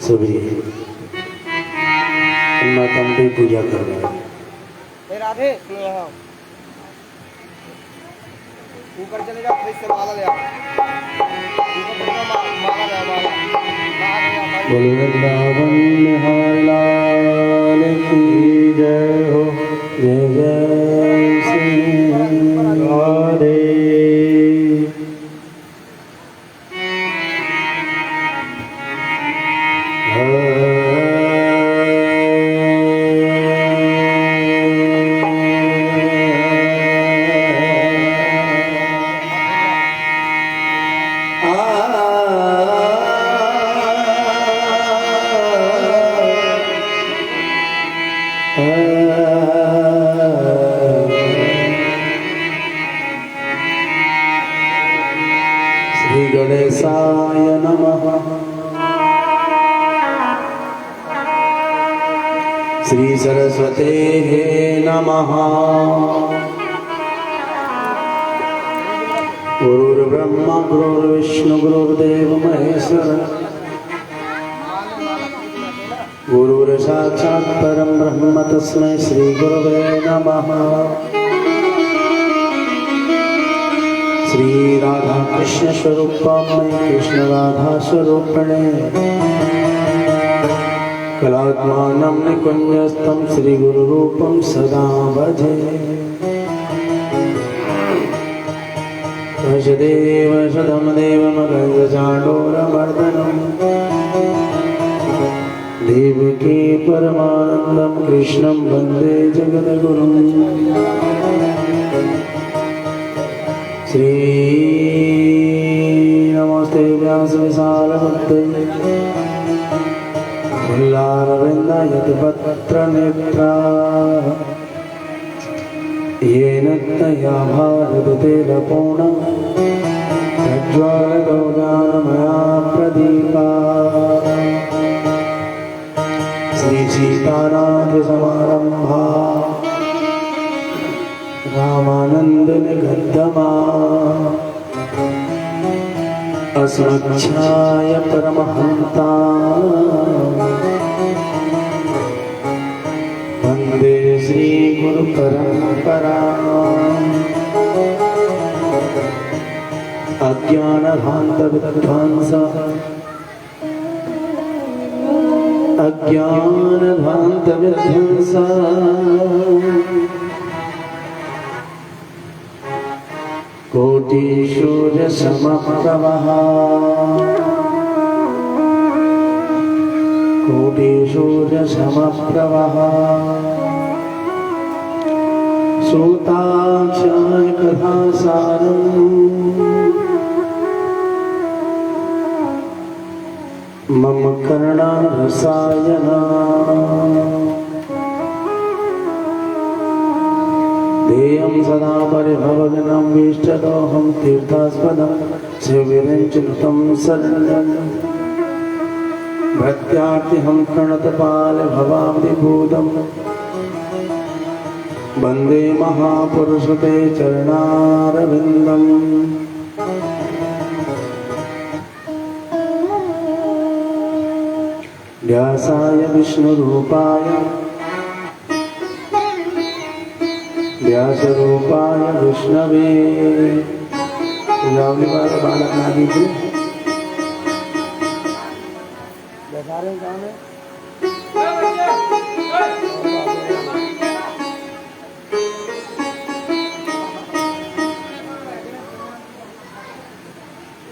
सभी माता की पूजा कर रहे हैं। राधे ऊपर चले जाओ, फिर से माला ले आओ। माला ले आओ, माला। बोलो वृंदावन बिहारी लाल की जय हो, जय जय श्री राधे। श्री गणेशाय नमः। श्री सरस्वतेः नमः। गुरुर्ब्रह्मा गुरुर्विष्णु गुरुर्देव महेश्वर, गुरुर्साक्षात् परं ब्रह्म तस्मै श्री गुरवे नमः। श्री राधा कृष्ण स्वरूपाय कृष्ण राधा स्वरूपिणे कलात्मानं निकुञ्जस्थं श्री गुरुरूपं सदा भजे। वसुदेव सुतं देवमगन्धचाडोरमर्दनं देवकी परमानन्दं कृष्णं वन्दे जगद्गुरुम्। श्री नमस्ते व्यास विशालबुद्धे फुल्लारविन्दायतपत्रनेत्रा येन तया भारततेलपूर्णा प्रज्वालतो ज्ञानमया प्रदीपा। श्री सीतानाथसमारम्भा रामानंद निगद्धमा अस्मच्छाय परमहंता वंदे श्री गुरु परंपरा। अज्ञानध्वांत विध्वंस अज्ञानध्वांत विध्वंस कोटि सूर्य समप्रभः कोटि सूर्य समप्रभः सूताक्षाय कथा सारम् मम कर्णारसायना। देयं सदा परिभवगनं विष्टदोहं तीर्थास्पदं शिवविरञ्चनुतं शरणं भक्त्यार्तिहं प्रणतपालभवाब्धिभूतं वन्दे महापुरुषते चरणारविन्दम्। व्यासाय विष्णुरूपाय व्यासरूपाय विष्णवे लावली वाला बालक ना दीजिए।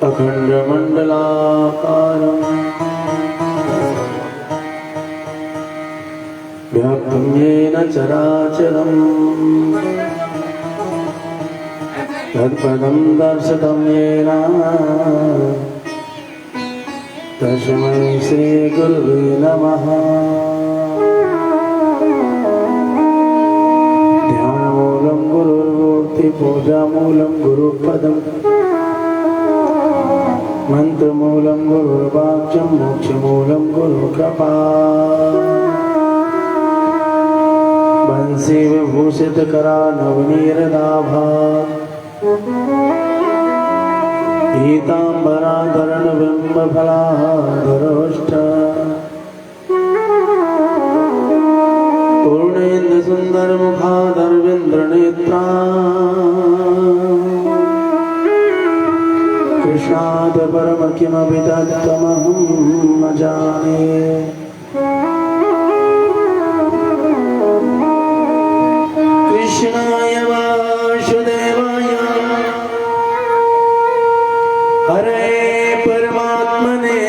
अखंड मंडलाकारं व्याप्तं येन चराचरम् तत्पदं दर्शितं येन तस्मै श्री गुरुवे नमः। ध्यानमूलं गुरुर्मूर्ति पूजामूलं गुरुपदं मंत्रमूलं गुरुर्वाक्यं मोक्षमूलं गुरुकृपा। बंसी विभूषित करा नवनीरदाभा पीतांबराधरण बिंब फलाधरोष्ठ परम किमपि तत्त्वमहं न जाने। कृष्णाय वासुदेवाय हरे परमात्मने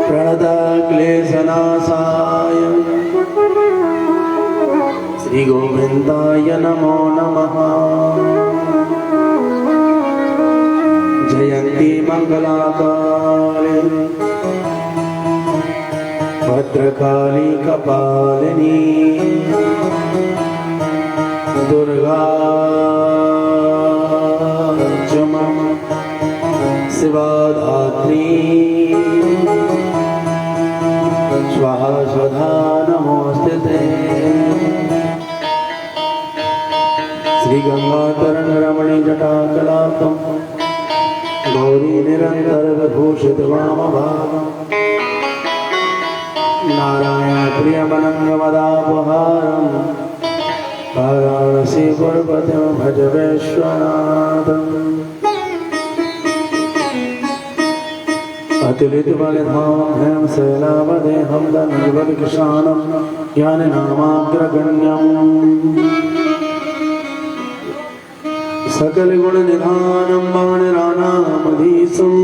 प्रणतक्लेशनाशाय श्री गोविंदाय नमो नमः। जयंती मंगलाकाले भद्रकाली कपालिनी दुर्गा क्षमा शिवा धात्री स्वाहा स्वधा नमोस्तुते। श्री गंगाधरण रमणी जटाकलापम गौरी निरंतर विभूषित वामभागम् नारायण प्रियमनंगमदापहारम् वाराणसी पुरपतिं भज वैश्वनाथम्। अतुलित बलधामं शैलावदेहं दण्डवत्कृशानं ज्ञाननामाग्रगण्यम् सकल गुण निधानं वानराणामधीशम्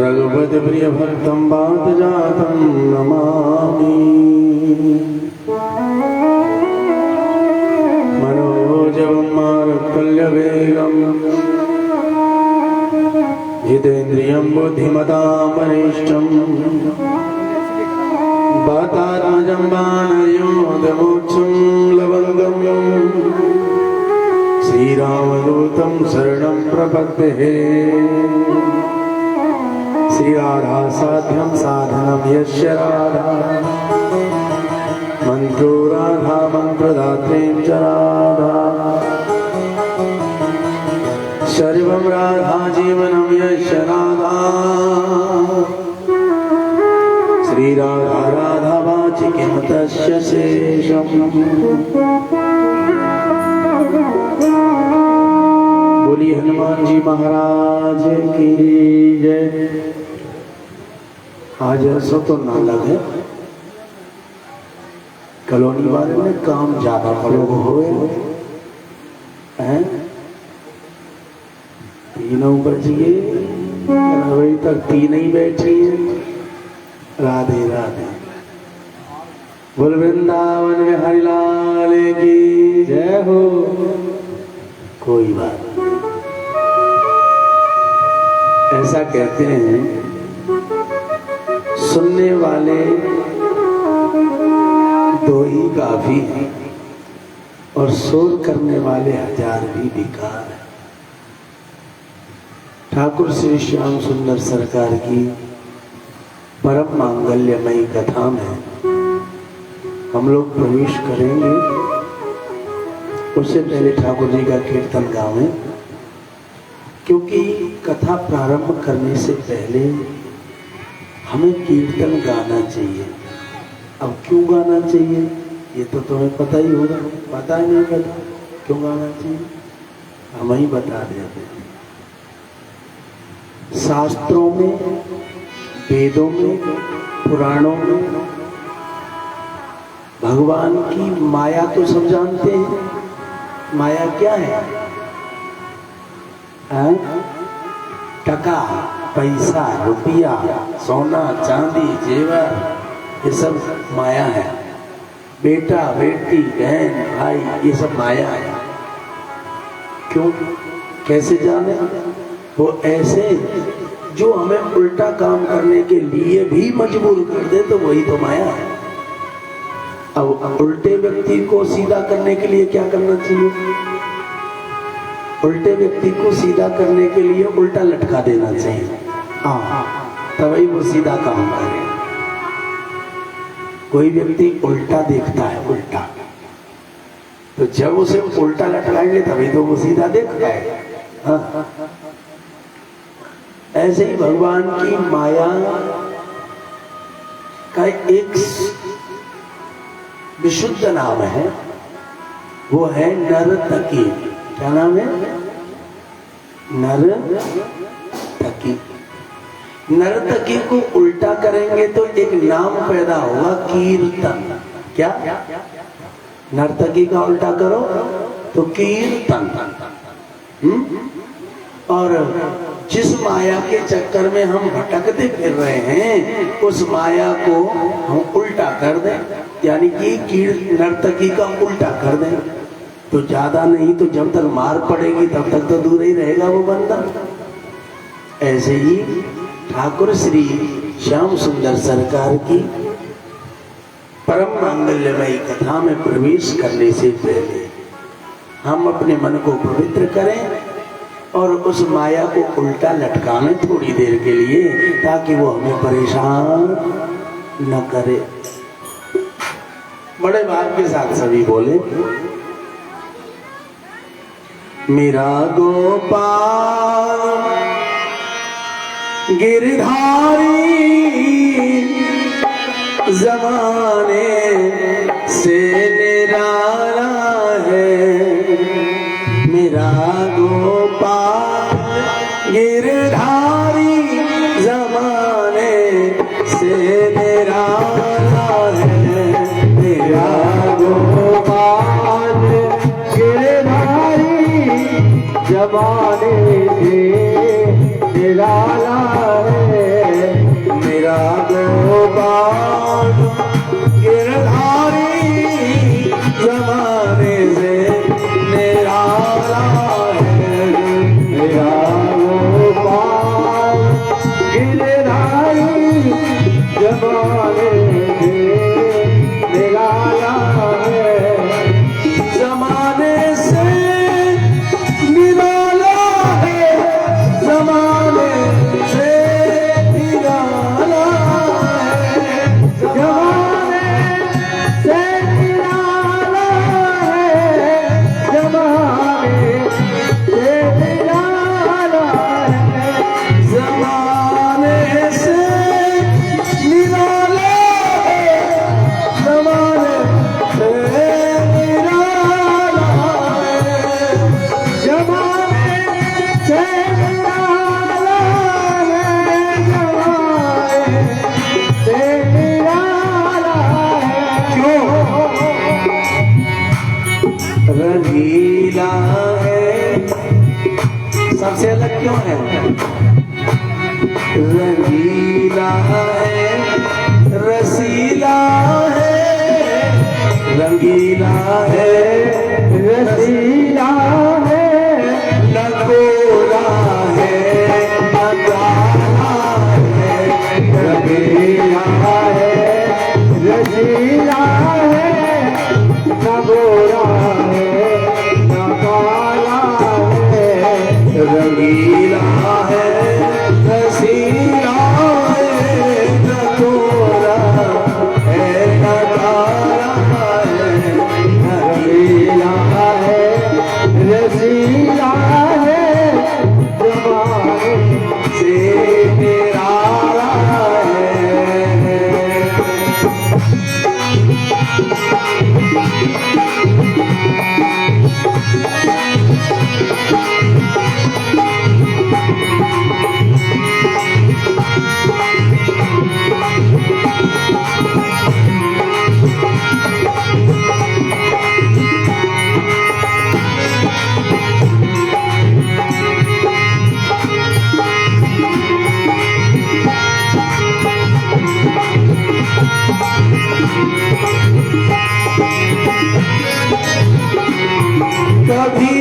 रघुपति प्रिय भक्तं वातजातं नमामि। मनोजवं मारुतुल्यवेगम् जितेन्द्रियं बुद्धिमतां वरिष्ठम् वातात्मजं वानरयोधमुख्यं लवङ्गम् श्रीरामदूतं शरणं प्रपद्ये। श्रीराधा साध्यं साधनं यस्य राधा मन्त्रो राधा मन्त्रदात्रीं च राधा सर्वं राधा जीवनं यस्य राधा श्रीराधा राधा वाचि किं तस्य शेषम्। बोलिए हनुमान जी महाराज की जय। आज ऐसा तो ना लगे कॉलोनी वाले ने काम ज्यादा पड़े हुए हैं। 3 बजे अभी तक 3 ही बैठी है। राधे राधे। बोल वृंदावन में हरिलाल की जय हो। कोई बात ऐसा कहते हैं सुनने वाले 2 ही काफी हैं और शोर करने वाले 1000 भी बेकार हैं। ठाकुर श्री श्याम सुंदर सरकार की परम मांगल्यमयी कथा में हम लोग प्रवेश करेंगे। उससे पहले ठाकुर जी का कीर्तन गावें, क्योंकि कथा प्रारंभ करने से पहले हमें कीर्तन गाना चाहिए। अब क्यों गाना चाहिए ये तो तुम्हें पता ही होगा। पता ही नहीं पता क्यों गाना चाहिए, हम ही बता देते हैं। शास्त्रों में, वेदों में, पुराणों में भगवान की माया तो सब जानते हैं। माया क्या है? टका, पैसा, रुपया, सोना, चांदी, जेवर, ये सब माया है। बेटा, बेटी, बहन, भाई, ये सब माया है। क्यों? कैसे जाने? वो ऐसे जो हमें उल्टा काम करने के लिए भी मजबूर कर दे तो वही तो माया है। अब उल्टे व्यक्ति को सीधा करने के लिए क्या करना चाहिए? उल्टे व्यक्ति को सीधा करने के लिए उल्टा लटका देना चाहिए। हाँ, तभी वो सीधा काम करे। कोई व्यक्ति उल्टा देखता है, उल्टा, तो जब उसे उल्टा लटकाएंगे तभी तो वो सीधा देख पाएगा। हाँ, ऐसे ही भगवान की माया का एक विशुद्ध नाम है, वो है नर्तकी। क्या नाम है? नर्तकी। नर्तकी को उल्टा करेंगे तो एक नाम पैदा होगा, कीर्तन। क्या? नर्तकी का उल्टा करो तो कीर्तन। और जिस माया के चक्कर में हम भटकते फिर रहे हैं, उस माया को हम उल्टा कर दें, यानी कि नर्तकी का उल्टा कर दें, तो ज्यादा नहीं तो जब तक मार पड़ेगी तब तक तो दूर ही रहेगा वो बंदा। ऐसे ही ठाकुर श्री श्याम सुंदर सरकार की परम मंगलमयी कथा में प्रवेश करने से पहले हम अपने मन को पवित्र करें और उस माया को उल्टा लटकाने थोड़ी देर के लिए, ताकि वो हमें परेशान न करे। बड़े भाव के साथ सभी बोले, मेरा गोपाल गिरधारी जमाने से निराला है। मेरा गोपाल गिरधारी जमाने से निराला है। मेरा गोपाल गिरधारी जमाने से निराला है। मेरा गोपाल गिरधारी जमाने से निराला है। मेरा गोपाल गिरधारी जमाने से निराला है। जमाने से निराला है। जमाने से निराला है। जमाने से निराला है। जमाने से निराला है। जमाने से निराला है। जमाने से निराला है। जमाने से निराला है। जमाने से निराला है। क्यों? रंगीला है। सबसे अलग क्यों है? रंगीला है, रसीला है। रंगीला है, रसीला है। न गोरा है न काला है। रंगीला है, रसीला है। न गोरा है न काला है। रंगीला है, रसीला है। न गोरा है न काला है। रंगीला है, रसीला है। जमाने से निराला है। कभी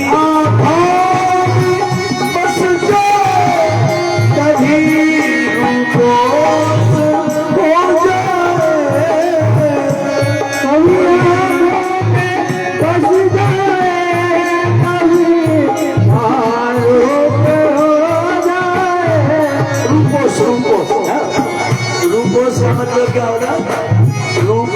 आँखों में बस जाए, कभी रूपों हो जाए। कभी आँखों में बस जाए, कभी आलोक हो जाए। रूपोस का मतलब क्या होगा? रूप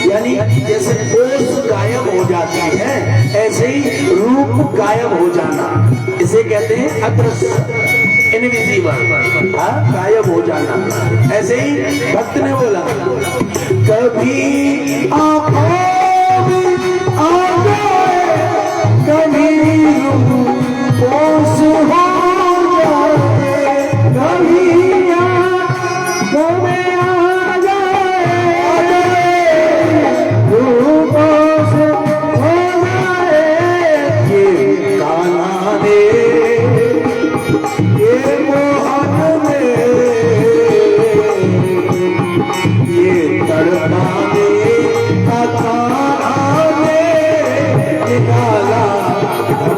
यानी जैसे ओस गायब हो जाती है, ऐसे ही रूप गायब हो जाना, इसे कहते हैं अदृश्य, इनविजिबल, गायब हो जाना। ऐसे ही भक्त ने बोला, कभी आँखों में आ जाए,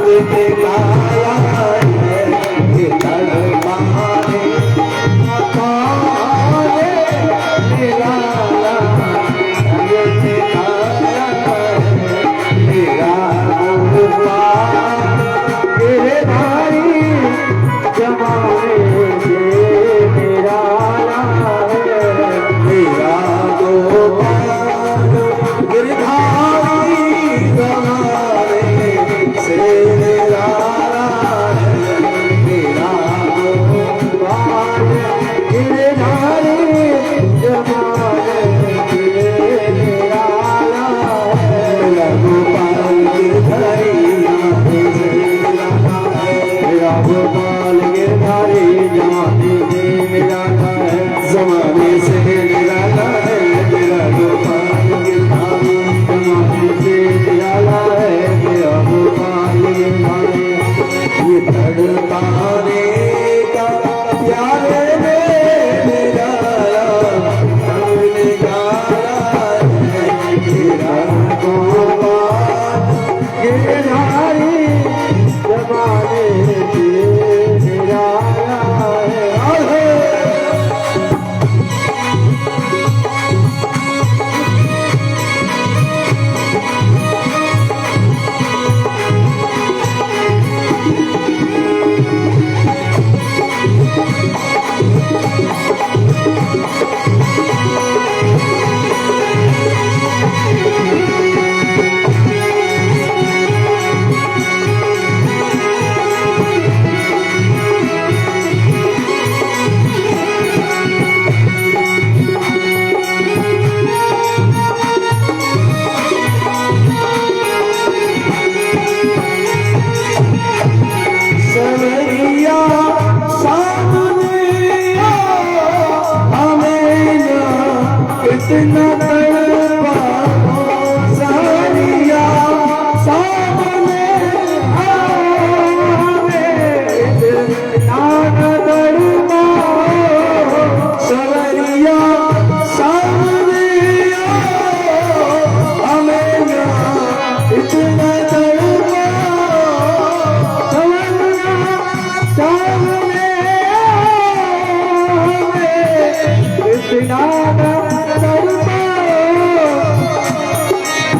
दिखाया है ये तड़पाने पाए निराला रंग दिखाया है मेरा गोपाल गिरधारी जमाने से निराला है मेरा गोपाल गिरधारी जमाने से निराला है मेरा गोपाल गिरधारी जमाने से निराला है मेरा गोपाल गिरधारी मेरा गोपाल गिरधारी जमाने से निराला है मेरा गोपाल गिरधारी जमाने से निराला है मेरा गोपाल गिरधारी ये तड़पाने का प्यारे में निराला रंग निकाला है मेरा गोपाल गिरधारी जमाने से निराला है सवरिया सामने हमें ना कितना तड़पा सवरिया सामने हमें कितना तड़पा सवरिया सामने हमें ना कितना तड़पा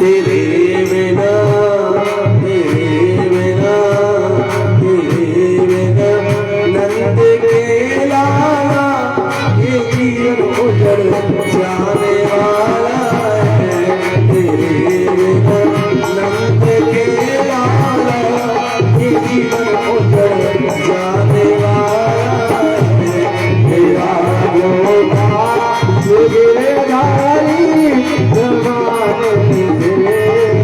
तेरे बिना नंद के लाला ये जीवन उजड़ जाने वाला है तेरे बिना नंद के लाला ये जीवन उजड़ जाने वाला है मेरा गोपाल गिरधारी जमाने से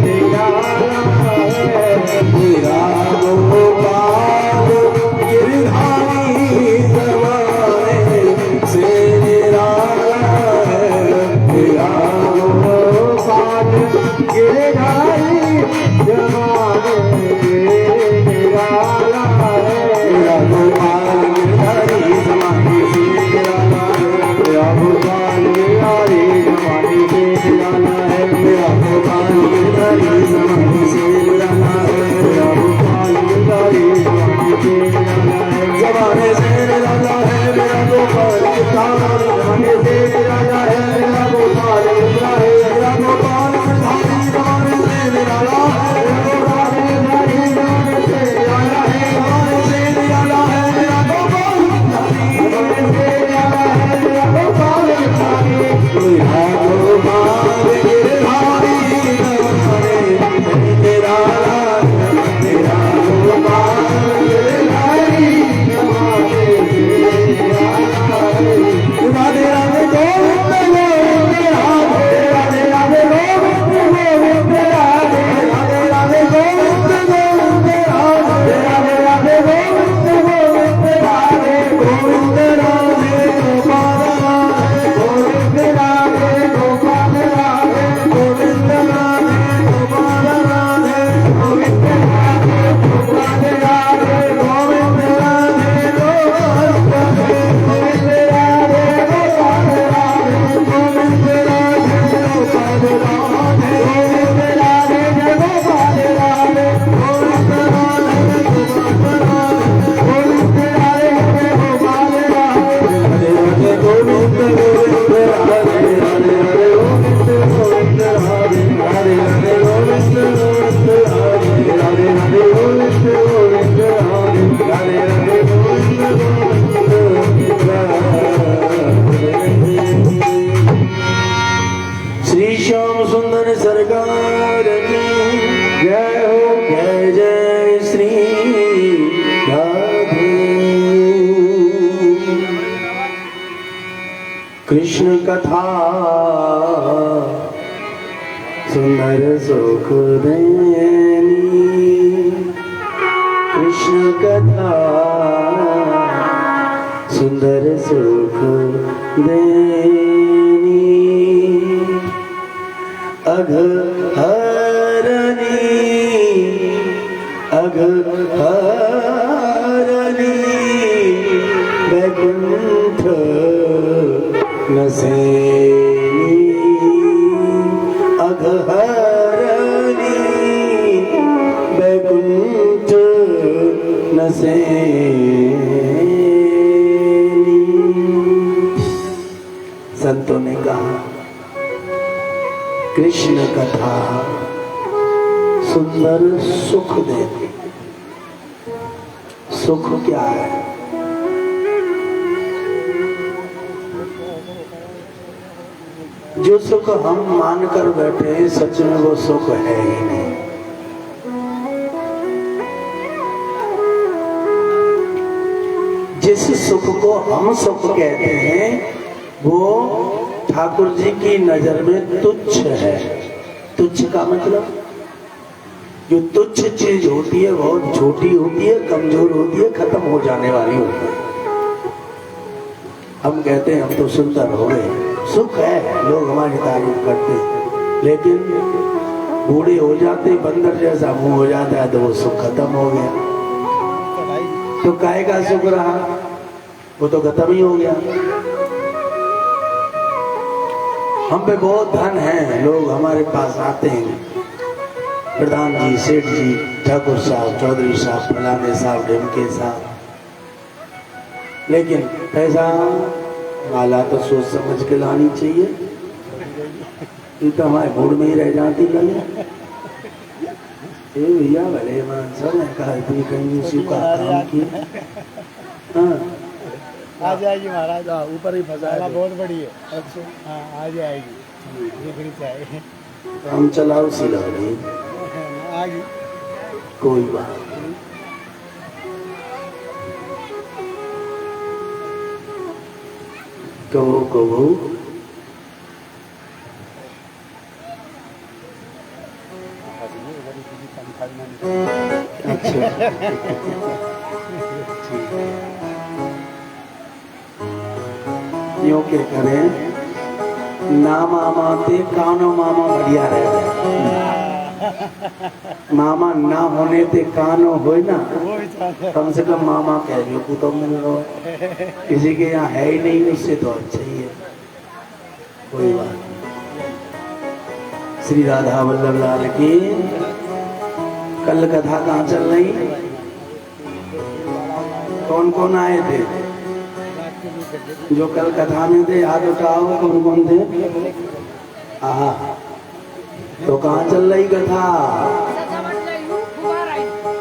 निराला है मेरा गोपाल गिरधारी जमाने से निराला है मेरा गोपाल गिरधारी जमाने से निराला कृष्ण कथा सुंदर सुख देनी, कृष्ण कथा सुंदर सुख देनी, अघ हरनी अघ हरनी वैकुंठ नसेनी, अघ हरनी वैकुंठ नसेनी। संतों ने कहा कृष्ण कथा सुंदर सुख देती। सुख क्या है? जो सुख हम मानकर बैठे हैं सच में वो सुख है ही नहीं। जिस सुख को हम सुख कहते हैं वो ठाकुर जी की नजर में तुच्छ है। तुच्छ का मतलब जो तुच्छ चीज होती है बहुत छोटी होती है, कमजोर होती है, खत्म हो जाने वाली होती है। हम कहते हैं हम तो सुंदर हो गए, सुख है, लोग हमारी तारीफ करते हैं, लेकिन बूढ़े हो जाते, बंदर जैसा मुंह हो जाता है तो वो सुख खत्म हो गया। तो काहे का सुख रहा? वो तो खत्म ही हो गया। हम पे बहुत धन है, लोग हमारे पास आते हैं, प्रधान जी, सेठ जी, ठाकुर साहब, चौधरी साहब, फलाने साहब, ढिमके साहब, लेकिन पैसा वाला तो सोच समझ के लानी चाहिए। ये तो हमारे मूड में ही रह जाती लगे। ये भैया भले मानसर ने कहा इतनी कहीं उसी का काम किया। हाँ आ जाएगी महाराज, ऊपर ही फंसा बहुत बड़ी है। अच्छा हाँ आ जाएगी, देखनी चाहिए। तो हम चलाओ सी लग रही आ गई, कोई बात नहीं। कहो कहो अच्छा यो के करें ना मामा ते कानो मामा बढ़िया रह गए। मामा ना होने ते कानो होए ना, कम से कम मामा कह रही हो तो मिल रहा है। किसी के यहाँ है ही नहीं, उससे तो अच्छा ही है। कोई बात नहीं। श्री राधा वल्लभ लाल की कल कथा कहाँ चल रही? कौन कौन आए थे जो कल कथा में थे? याद उठाओ कौन कौन थे? आहा, तो कहाँ चल रही कथा?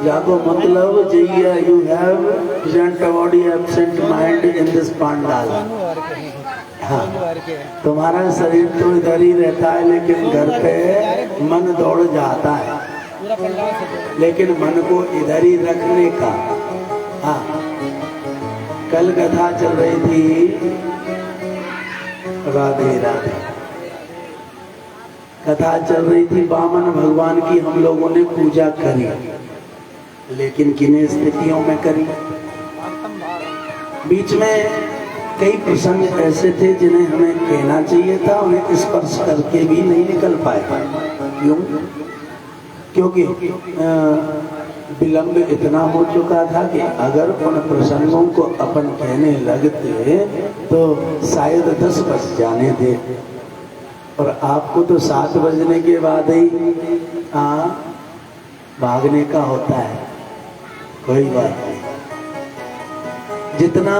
जाको मतलब चाहिए you have present body absent mind in this pandal। हाँ, तुम्हारा शरीर तो इधर ही रहता है लेकिन घर पे मन दौड़ जाता है, लेकिन मन को इधर ही रखने का। हाँ, कल कथा चल रही थी राधे राधे, कथा चल रही थी वामन भगवान की। हम लोगों ने पूजा करी, लेकिन किन्हीं स्थितियों में करी। बीच में कई प्रसंग ऐसे थे जिन्हें हमें कहना चाहिए था, उन्हें स्पर्श करके भी नहीं निकल पाए। क्यों? क्योंकि विलंब इतना हो चुका था कि अगर उन प्रसंगों को अपन कहने लगते तो शायद 10 बज जाने थे, और आपको तो 7 बजने के बाद ही भागने का होता है। कोई बात नहीं, जितना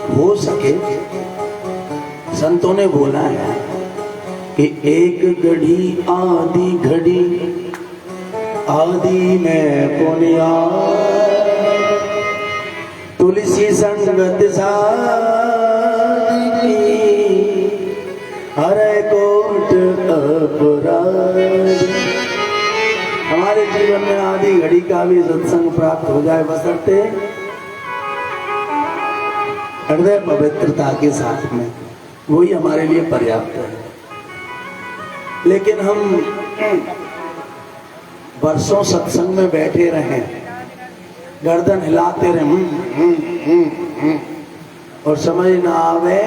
हो सके संतों ने बोला है कि एक घड़ी आधी घड़ी आदि में पुनिया, तुलसी संगत सारी हरे कोट अपराध। हमारे जीवन में आधी घड़ी का भी सत्संग प्राप्त हो जाए, बशर्ते हृदय पवित्रता के साथ में। वही हमारे लिए पर्याप्त है। लेकिन हम वर्षों सत्संग में बैठे रहे, गर्दन हिलाते रहे और समझ ना आवे,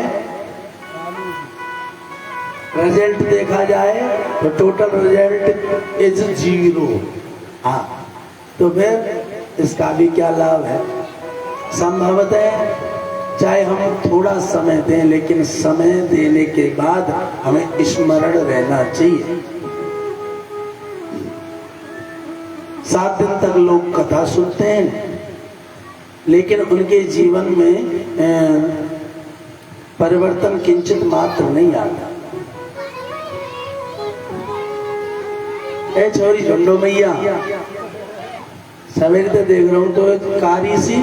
रिजल्ट देखा जाए तो टोटल रिजल्ट इज 0। हाँ, तो फिर इसका भी क्या लाभ है? संभवतः चाहे हम थोड़ा समय दें, लेकिन समय देने के बाद हमें स्मरण रहना चाहिए। 7 दिन तक लोग कथा सुनते हैं, लेकिन उनके जीवन में परिवर्तन किंचित मात्र नहीं आता। ए छोरी झुंडो मैया, सवेरे तो देख रहा हूं तो एक कारी सी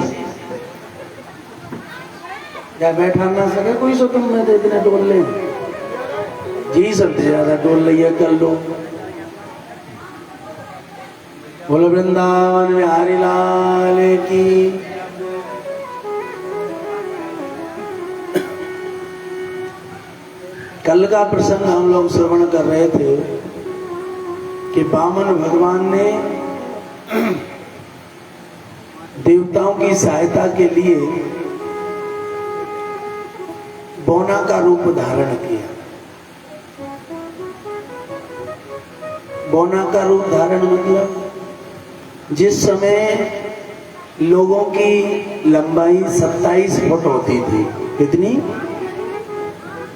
क्या बैठा ना सके कोई सो, तुम में तो इतने डोल ले जी, सबसे ज्यादा डोल लिया कर लो। बोलो वृंदावन बिहारी लाल की। कल का प्रसंग हम लोग श्रवण कर रहे थे कि वामन भगवान ने देवताओं की सहायता के लिए बौना का रूप धारण किया। बौना का रूप धारण मतलब जिस समय लोगों की लंबाई 27 फुट होती थी, कितनी?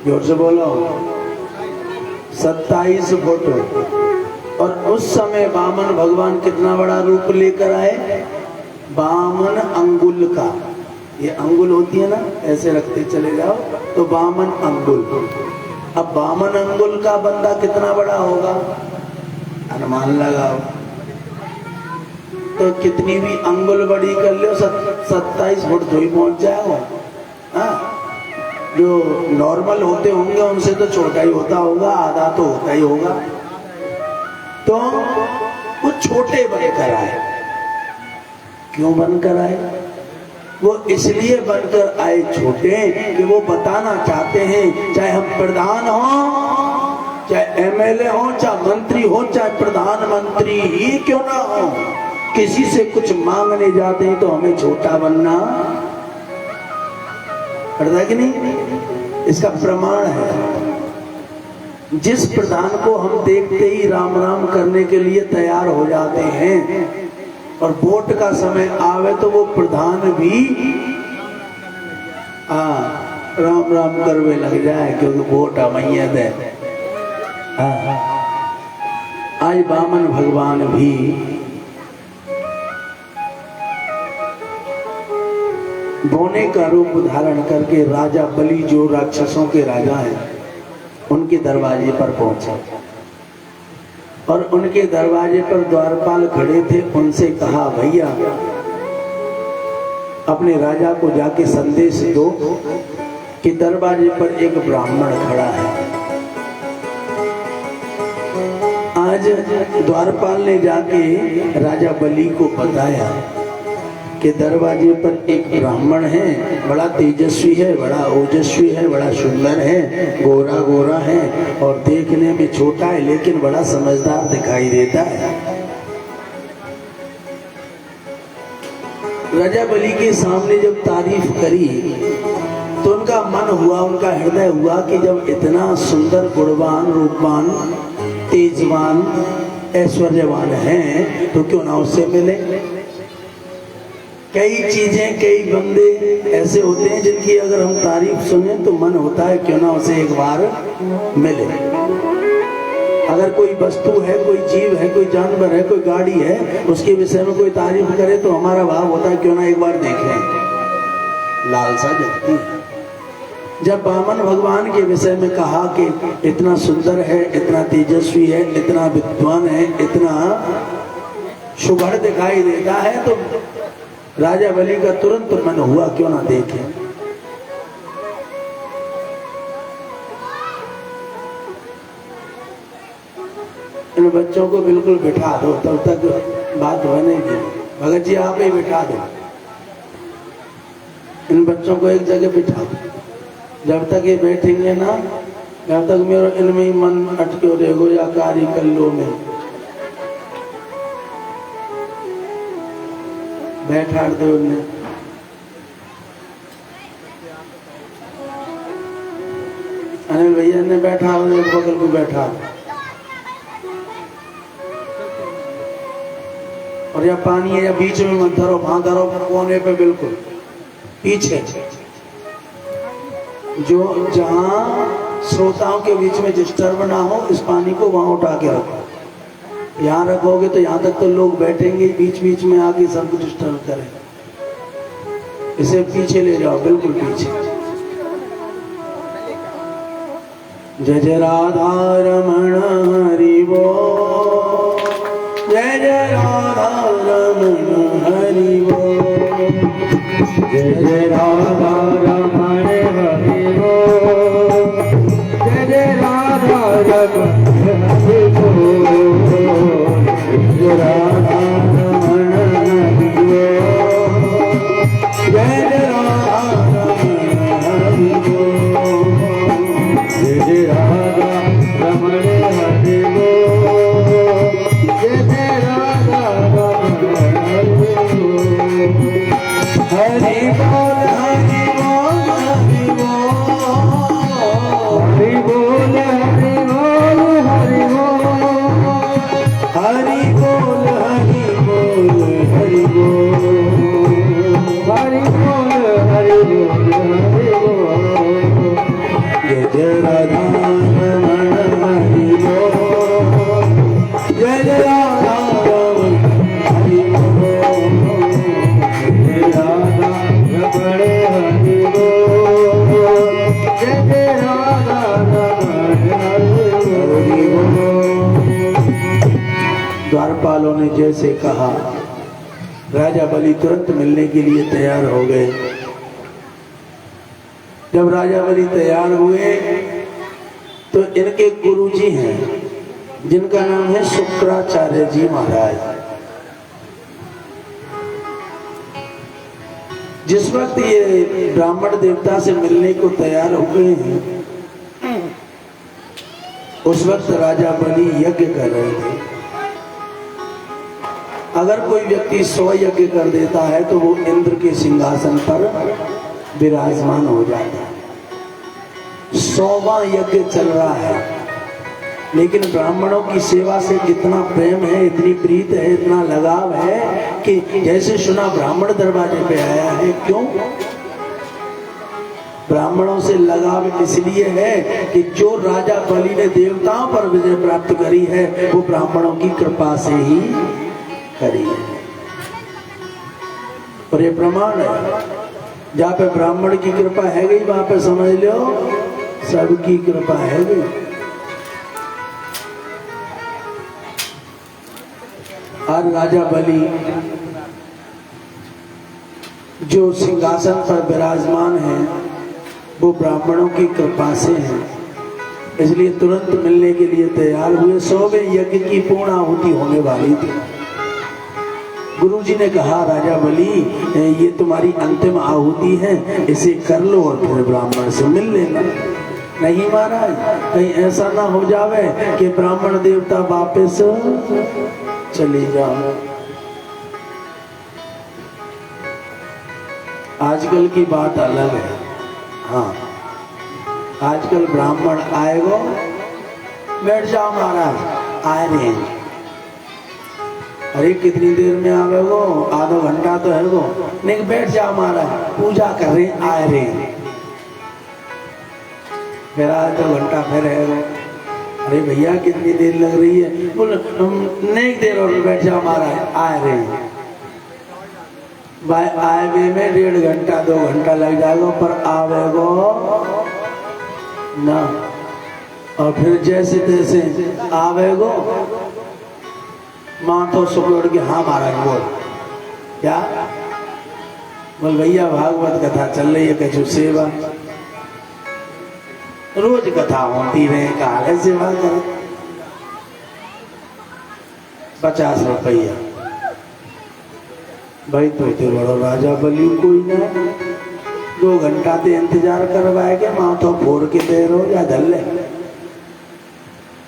जोर से बोलो, 27 फुट। और उस समय वामन भगवान कितना बड़ा रूप लेकर आए? वामन अंगुल का, ये अंगुल होती है ना, ऐसे रखते चले जाओ तो वामन अंगुल। अब वामन अंगुल का बंदा कितना बड़ा होगा? अनुमान लगाओ। तो कितनी भी अंगुल बड़ी कर लो, 27 फुट तो ही पहुंच जाएगा। हाँ, जो नॉर्मल होते होंगे उनसे तो छोटा ही होता होगा, आधा तो होता ही होगा। तो वो छोटे बनकर आए। क्यों बनकर आए? वो इसलिए बनकर आए छोटे कि वो बताना चाहते हैं, चाहे हम प्रधान हो, चाहे एमएलए हो, चाहे मंत्री हो, चाहे प्रधानमंत्री ही क्यों ना हो, किसी से कुछ मांगने जाते हैं तो हमें छोटा बनना पड़ता है कि नहीं? इसका प्रमाण है। जिस प्रधान को हम देखते ही राम राम करने के लिए तैयार हो जाते हैं और वोट का समय आवे तो वो प्रधान भी राम राम करवे लग जाए, क्योंकि वोट अमैयत है। आज वामन भगवान भी बौने का रूप धारण करके राजा बलि, जो राक्षसों के राजा हैं, उनके दरवाजे पर पहुंचे और उनके दरवाजे पर द्वारपाल खड़े थे। उनसे कहा, भैया अपने राजा को जाके संदेश दो कि दरवाजे पर एक ब्राह्मण खड़ा है। आज द्वारपाल ने जाके राजा बलि को बताया कि दरवाजे पर एक ब्राह्मण है, बड़ा तेजस्वी है, बड़ा ओजस्वी है, बड़ा सुंदर है, गोरा गोरा है और देखने में छोटा है लेकिन बड़ा समझदार दिखाई देता है। राजा बलि के सामने जब तारीफ करी तो उनका मन हुआ, उनका हृदय हुआ कि जब इतना सुंदर, गुणवान, रूपवान, तेजवान, ऐश्वर्यवान है तो क्यों ना उससे मिले। कई चीजें, कई बंदे ऐसे होते हैं जिनकी अगर हम तारीफ सुने तो मन होता है क्यों ना उसे एक बार मिले। अगर कोई वस्तु है, कोई जीव है, कोई जानवर है, कोई गाड़ी है, उसके विषय में कोई तारीफ करे तो हमारा भाव होता है क्यों ना एक बार देखें, लालसा जगती है। जब वामन भगवान के विषय में कहा कि इतना सुंदर है, इतना तेजस्वी है, इतना विद्वान है, इतना सुघड़ दिखाई देता है, तो राजा बलि का तुरंत मन हुआ क्यों ना देखें। इन बच्चों को बिल्कुल बिठा दो, तब तक बात बनेगी। भगत जी आप ही बिठा दो, इन बच्चों को एक जगह बिठा दो। जब तक ये बैठेंगे ना, जब तक मेरा इनमें ही मन अटके रहेगो या कारी कल्लो में बैठा दो उन्हें। अनिल भैया ने बैठा एक बगल को बैठा, और या पानी है या बीच में मत धरो, वहां धरो कोने पे बिल्कुल पीछे, जो जहां श्रोताओं के बीच में डिस्टर्ब ना हो, इस पानी को वहां उठा के रखो। यहाँ रखोगे तो यहाँ तक तो लोग बैठेंगे, बीच बीच में आके सबको डिस्टर्ब करें। इसे पीछे ले जाओ, बिल्कुल पीछे। जय जय राधा रमण हरि बोल, जय जय राधा रमण हरि बोल, जय जय राधा रमण हरि बोल, जय जय राधा रमण हरि बोल, जय राधा रमण हरि बोल, जय जय राधा रमण हरि बोल, जय जय राधा रमण हरि बोल, जय जय राधा रमण हरि बोल, हरि बोल हरि बोल हरि बोल, हरि बोल हरि बोल, हरि बोल हरि बोल, हरि बोल हरि बोल, हरि बोल हरि बोल, जय जय राधा रमण हरि बोल, जय जय राधा रमण हरि बोल, जय राधा रमण हरि बोल, जय जय राधा रमण हरि बोल। द्वारपालों ने जैसे कहा, राजा बलि तुरंत मिलने के लिए तैयार हो गए। जब राजा बलि तैयार हुए तो इनके गुरुजी हैं, जिनका नाम है शुक्राचार्य जी महाराज। जिस वक्त ये ब्राह्मण देवता से मिलने को तैयार हो गए हैं, उस वक्त राजा बलि यज्ञ कर रहे थे। अगर कोई व्यक्ति 100 यज्ञ कर देता है तो वो इंद्र के सिंहासन पर विराजमान हो जाता है। 100वां यज्ञ चल रहा है, लेकिन ब्राह्मणों की सेवा से इतना प्रेम है, इतनी प्रीत है, इतना लगाव है कि जैसे सुना ब्राह्मण दरवाजे पे आया है। क्यों? ब्राह्मणों से लगाव इसलिए है कि जो राजा बलि ने देवताओं पर विजय प्राप्त करी है, वो ब्राह्मणों की कृपा से ही करी है। और ये प्रमाण है, जहाँ पे ब्राह्मण की कृपा है गई, वहां पे समझ लो सबकी कृपा है गई। आज राजा बलि जो सिंहासन पर विराजमान है, वो ब्राह्मणों की कृपा से है, इसलिए तुरंत मिलने के लिए तैयार हुए। 100वें यज्ञ की पूर्ण आहुति होने वाली थी। गुरुजी ने कहा, राजा बलि ये तुम्हारी अंतिम आहुति है, इसे कर लो और फिर ब्राह्मण से मिल लेना। नहीं महाराज, कहीं ऐसा ना हो जावे कि ब्राह्मण देवता वापस चले जाओ। आजकल की बात अलग है। हाँ, आजकल ब्राह्मण आएगो, बैठ जाओ महाराज, आए नहीं। अरे कितनी देर में आवेगो? आधा घंटा तो है वो। नहीं, बैठ जाओ महाराज, पूजा कर रहे, आए रहे। फिर आधा घंटा फिर है वो। अरे भैया कितनी देर लग रही है? बोल नहीं देर और बैठ जाओ महाराज, आए रहे। भाई आए भी में 1.5 घंटा 2 घंटा लग जाएगा, पर आवेगो ना। और फिर जैसे तैसे आवेगो, माँ तो सुबह के हाँ महाराज बोल। क्या बोल? भैया भागवत कथा चल रही है, कछु सेवा। रोज कथा होती रहे, कहा सेवा कर। 50 रुपया। भाई तो बड़ो राजा बलि कोई ना, 2 घंटा ते इंतजार करवाए के माथो फोड़ के दे रो या धल्ले।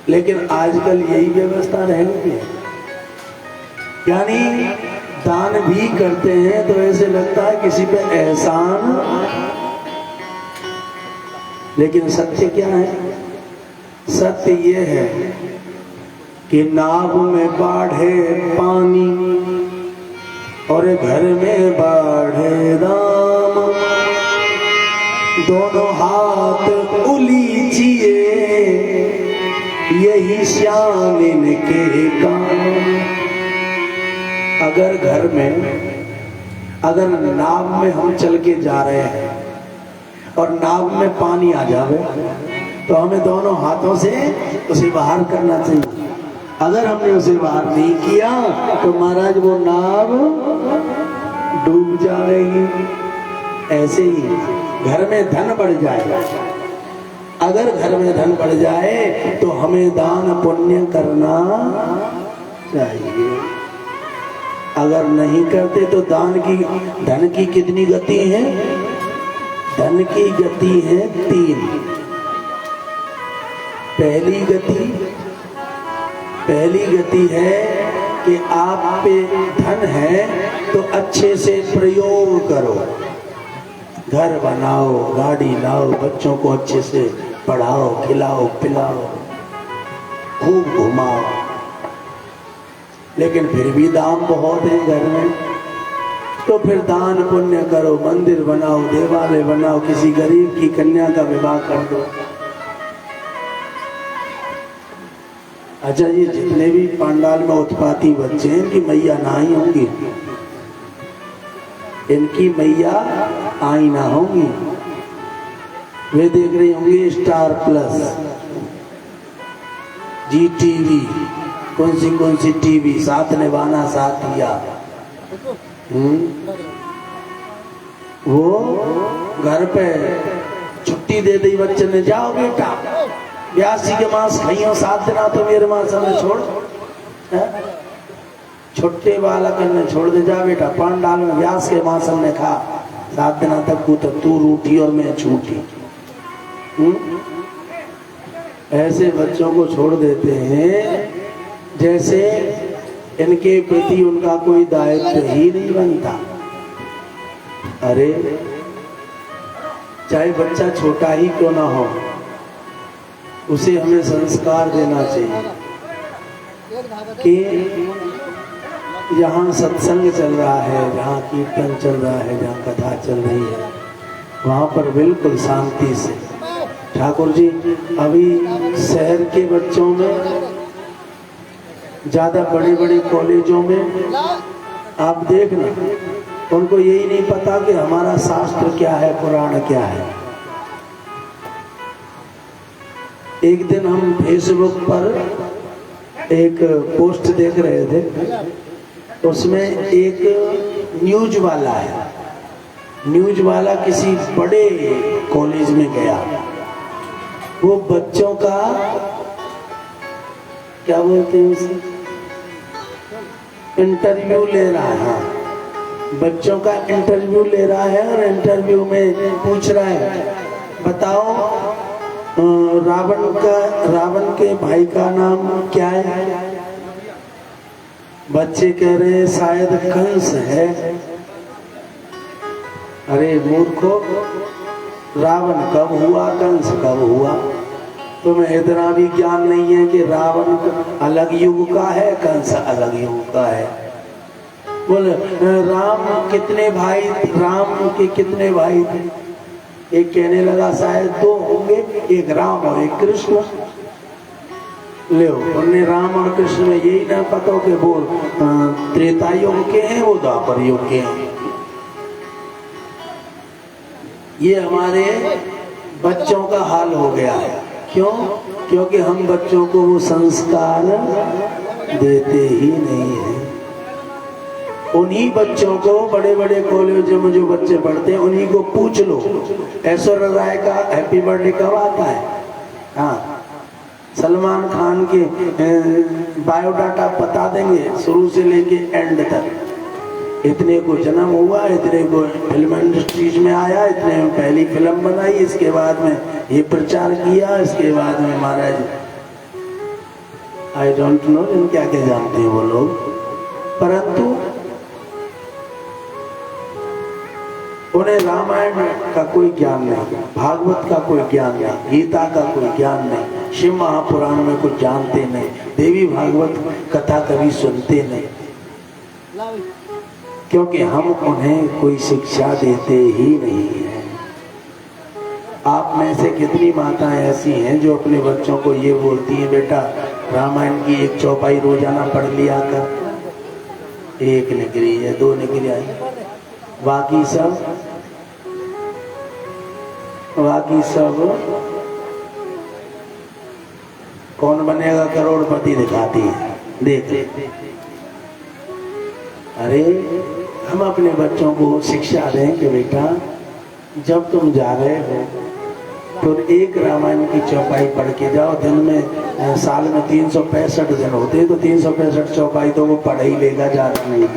लेकिन आजकल यही व्यवस्था रह गई है, यानी दान भी करते हैं तो ऐसे लगता है किसी पे एहसान, लेकिन सत्य क्या है? सत्य ये है कि नाव में बाढ़े पानी और घर में बाढ़े दाम, दोनों हाथ उलीचिए यही शान इनके काम। अगर घर में, अगर नाव में हम चल के जा रहे हैं और नाव में पानी आ जावे तो हमें दोनों हाथों से उसे बाहर करना चाहिए। अगर हमने उसे बाहर नहीं किया तो महाराज वो नाव डूब जाएगी। ऐसे ही घर में धन बढ़ जाए, अगर घर में धन बढ़ जाए तो हमें दान पुण्य करना चाहिए। अगर नहीं करते तो धन की कितनी गति है? धन की गति है 3। पहली गति है कि आप पे धन है तो अच्छे से प्रयोग करो, घर बनाओ, गाड़ी लाओ, बच्चों को अच्छे से पढ़ाओ, खिलाओ पिलाओ, खूब घुमाओ। लेकिन फिर भी दाम बहुत है घर में, तो फिर दान पुण्य करो, मंदिर बनाओ, देवालय बनाओ, किसी गरीब की कन्या का विवाह कर दो। अच्छा, ये जितने भी पंडाल में उत्पाती बच्चे हैं इनकी मैया ना ही होंगी, इनकी मैया आई ना होंगी। वे देख रही होंगी स्टार प्लस, जी टीवी, कौन सी टीवी, साथ निभाना साथिया। वो घर पे छुट्टी दे दी बच्चे ने, जाओ बेटा 82 के मांस खाइयो 7 दिन तो मेरे मांस में छोड़, छोटे बालक ने छोड़ दे, जा बेटा पंडाल में व्यास के मांस ने खा 7 दिन तक, तू रूठी और मैं छूटी। ऐसे बच्चों को छोड़ देते हैं जैसे इनके प्रति उनका कोई दायित्व ही नहीं बनता। अरे चाहे बच्चा छोटा ही क्यों ना हो, उसे हमें संस्कार देना चाहिए कि यहाँ सत्संग चल रहा है, जहाँ कीर्तन चल रहा है, जहाँ कथा चल रही है, वहाँ पर बिल्कुल शांति से। ठाकुर जी, अभी शहर के बच्चों में, ज्यादा बड़े बड़े कॉलेजों में आप देखना, उनको यही नहीं पता कि हमारा शास्त्र क्या है, पुराण क्या है। एक दिन हम फेसबुक पर एक पोस्ट देख रहे थे, उसमें एक न्यूज वाला है, न्यूज वाला किसी बड़े कॉलेज में गया, वो बच्चों का क्या बोलते हैं उसे, इंटरव्यू ले रहा है, बच्चों का इंटरव्यू ले रहा है और इंटरव्यू में पूछ रहा है, बताओ रावण के भाई का नाम क्या है? बच्चे कह रहे हैं शायद कंस है। अरे मूर्खो, रावण कब हुआ, कंस कब हुआ? तुम्हें इतना भी ज्ञान नहीं है कि रावण अलग युग का है, कंस अलग युग का है। बोले राम कितने भाई, राम के कितने भाई थे? एक कहने लगा शायद 2 होंगे, एक राम और एक कृष्ण। ले उन्हें राम और कृष्ण में यही ना पता हो कि वो त्रेता युग के हैं, वो द्वापर युग के हैं। ये हमारे बच्चों का हाल हो गया है। क्यों? क्योंकि हम बच्चों को वो संस्कार देते ही नहीं है। उन्हीं बच्चों को बड़े बड़े कॉलेजों में जो बच्चे पढ़ते हैं उन्हीं को पूछ लो, ऐश्वर्या राय का हैप्पी बर्थडे कब आता है? हाँ, सलमान खान के बायोडाटा बता देंगे शुरू से लेके एंड तक। इतने को जन्म हुआ, इतने को फिल्म इंडस्ट्रीज में आया, इतने में पहली फिल्म बनाई, इसके बाद में ये प्रचार किया, इसके बाद में महाराज आई डोंट नो इन क्या क्या जानते हैं वो लोग, परंतु उन्हें रामायण का कोई ज्ञान नहीं, भागवत का कोई ज्ञान नहीं, गीता का कोई ज्ञान नहीं, शिव महापुराण में कुछ जानते नहीं, देवी भागवत कथा कभी सुनते नहीं, क्योंकि हम उन्हें कोई शिक्षा देते ही नहीं हैं। आप में से कितनी माताएं ऐसी हैं जो अपने बच्चों को ये बोलती हैं, बेटा रामायण की एक चौपाई रोजाना पढ़ लिया कर, एक निकली है, दो निकली आई, बाकी सब कौन बनेगा करोड़पति दिखाती है, देख। अरे हम अपने बच्चों को शिक्षा दें कि बेटा जब तुम जा रहे हो तो एक रामायण की चौपाई पढ़ के जाओ। दिन में साल में 365 दिन होते, तो 365 चौपाई तो वो पढ़ ही लेगा, ज्यादा नहीं।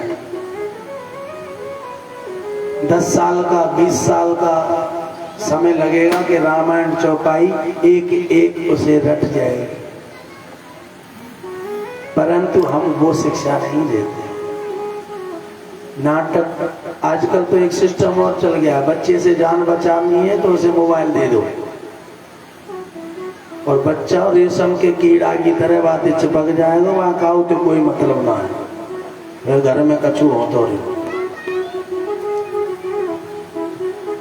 10 साल का 20 साल का समय लगेगा कि रामायण चौपाई एक एक उसे रट जाए, परंतु हम वो शिक्षा नहीं देते। नाटक आजकल तो एक सिस्टम और चल गया, बच्चे से जान बचानी है तो उसे मोबाइल दे दो, और बच्चा रेशम के कीड़ा की तरह बातें चिपक जाएगा, वहां खाओ तो कोई मतलब ना है, फिर घर में कछू हो तो रही।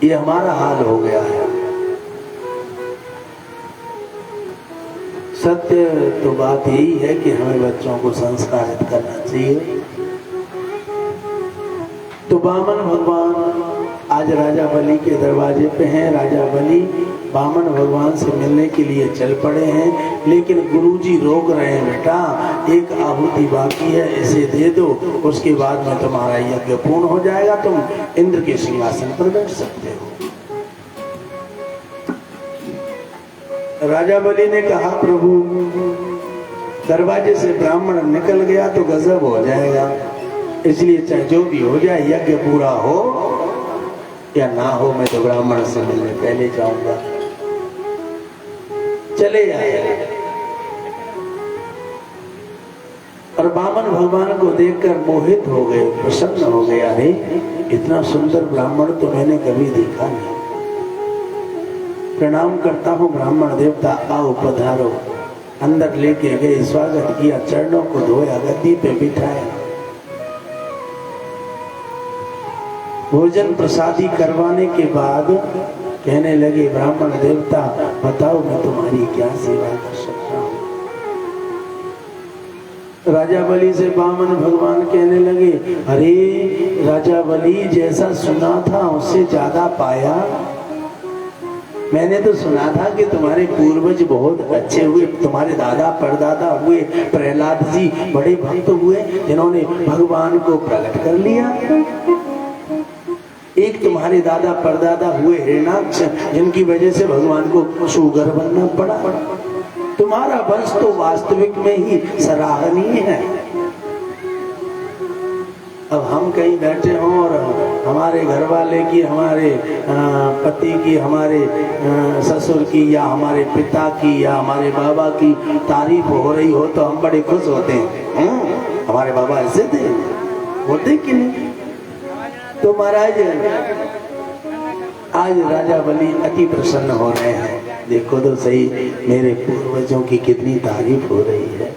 ये हमारा हाल हो गया है। सत्य तो बात यही है कि हमें बच्चों को संस्कारित करना चाहिए। तो वामन भगवान आज राजा बलि के दरवाजे पे हैं। राजा बलि वामन भगवान से मिलने के लिए चल पड़े हैं, लेकिन गुरुजी रोक रहे हैं, बेटा एक आहुति बाकी है, इसे दे दो, उसके बाद में तुम्हारा यज्ञ पूर्ण हो जाएगा, तुम इंद्र के सिंहासन पर बैठ सकते हो। राजा बलि ने कहा, प्रभु दरवाजे से ब्राह्मण निकल गया तो गजब हो जाएगा, इसलिए चाहे जो भी हो जाए, यज्ञ पूरा हो या ना हो, मैं तो ब्राह्मण से मिलने पहले जाऊंगा। चले आए और वामन भगवान को देखकर मोहित हो गए, प्रसन्न हो गए। अरे इतना सुंदर ब्राह्मण तो मैंने कभी देखा नहीं। प्रणाम करता हूँ ब्राह्मण देवता, आओ पधारो। अंदर लेके गए, स्वागत किया, चरणों को धोया, गद्दी पे बिठाया, भोजन प्रसादी करवाने के बाद कहने लगे, ब्राह्मण देवता बताओ मैं तुम्हारी क्या सेवा कर सकता हूँ। राजा बलि से वामन भगवान कहने लगे, अरे राजा बलि जैसा सुना था उससे ज्यादा पाया। मैंने तो सुना था कि तुम्हारे पूर्वज बहुत अच्छे हुए, तुम्हारे दादा परदादा हुए प्रहलाद जी बड़े भक्त हुए जिन्होंने भगवान को प्रकट कर लिया। एक तुम्हारे दादा परदादा हुए हिरणाक्ष, जिनकी वजह से भगवान को शुगर बनना पड़ा। तुम्हारा वंश तो वास्तविक में ही सराहनीय है। अब हम कहीं बैठे हों और हमारे घर वाले की, हमारे पति की, हमारे ससुर की, या हमारे पिता की, या हमारे बाबा की तारीफ हो रही हो तो हम बड़े खुश होते हैं। हमारे बाबा ऐसे थे, होते कि नहीं? तो महाराज आज राजा बलि अति प्रसन्न हो रहे हैं। देखो तो सही, मेरे पूर्वजों की कितनी तारीफ हो रही है।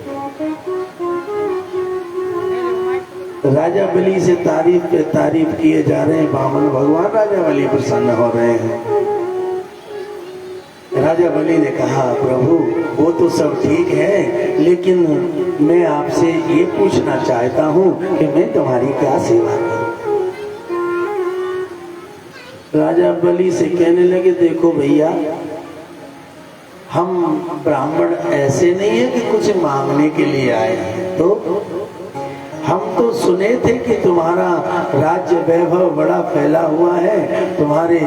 राजा बलि से तारीफ पे तारीफ किए जा रहे हैं वामन भगवान, राजा बलि प्रसन्न हो रहे हैं। राजा बलि ने कहा, प्रभु वो तो सब ठीक है, लेकिन मैं आपसे ये पूछना चाहता हूँ कि मैं तुम्हारी क्या सेवा करूं। राजा बलि से कहने लगे, देखो भैया, हम ब्राह्मण ऐसे नहीं है कि कुछ मांगने के लिए आए हैं। तो हम तो सुने थे कि तुम्हारा राज्य वैभव बड़ा फैला हुआ है, तुम्हारे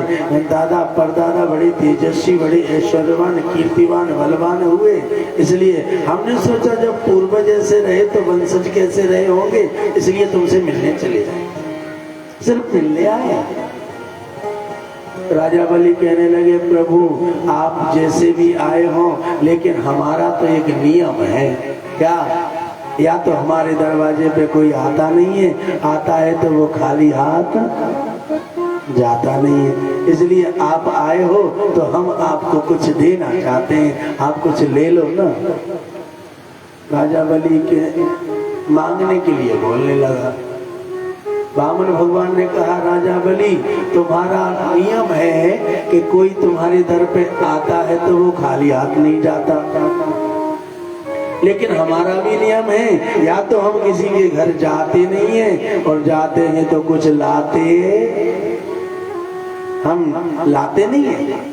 दादा परदादा बड़े तेजस्वी, बड़े ऐश्वर्यवान, कीर्तिवान, बलवान हुए, इसलिए हमने सोचा जब पूर्वज ऐसे रहे तो वंशज कैसे रहे होंगे, इसलिए तुमसे मिलने चले जाए। सिर्फ मिलने आए। राजा बलि कहने लगे प्रभु आप जैसे भी आए हो, लेकिन हमारा तो एक नियम है। क्या? या तो हमारे दरवाजे पे कोई आता नहीं है, आता है तो वो खाली हाथ जाता नहीं है। इसलिए आप आए हो तो हम आपको कुछ देना चाहते हैं, आप कुछ ले लो ना। राजा बलि के मांगने के लिए बोलने लगा। वामन भगवान ने कहा राजा बलि तुम्हारा नियम है कि कोई तुम्हारे दर पे आता है तो वो खाली हाथ नहीं जाता, लेकिन हमारा भी नियम है, या तो हम किसी के घर जाते नहीं है और जाते हैं तो कुछ लाते, हम लाते नहीं है।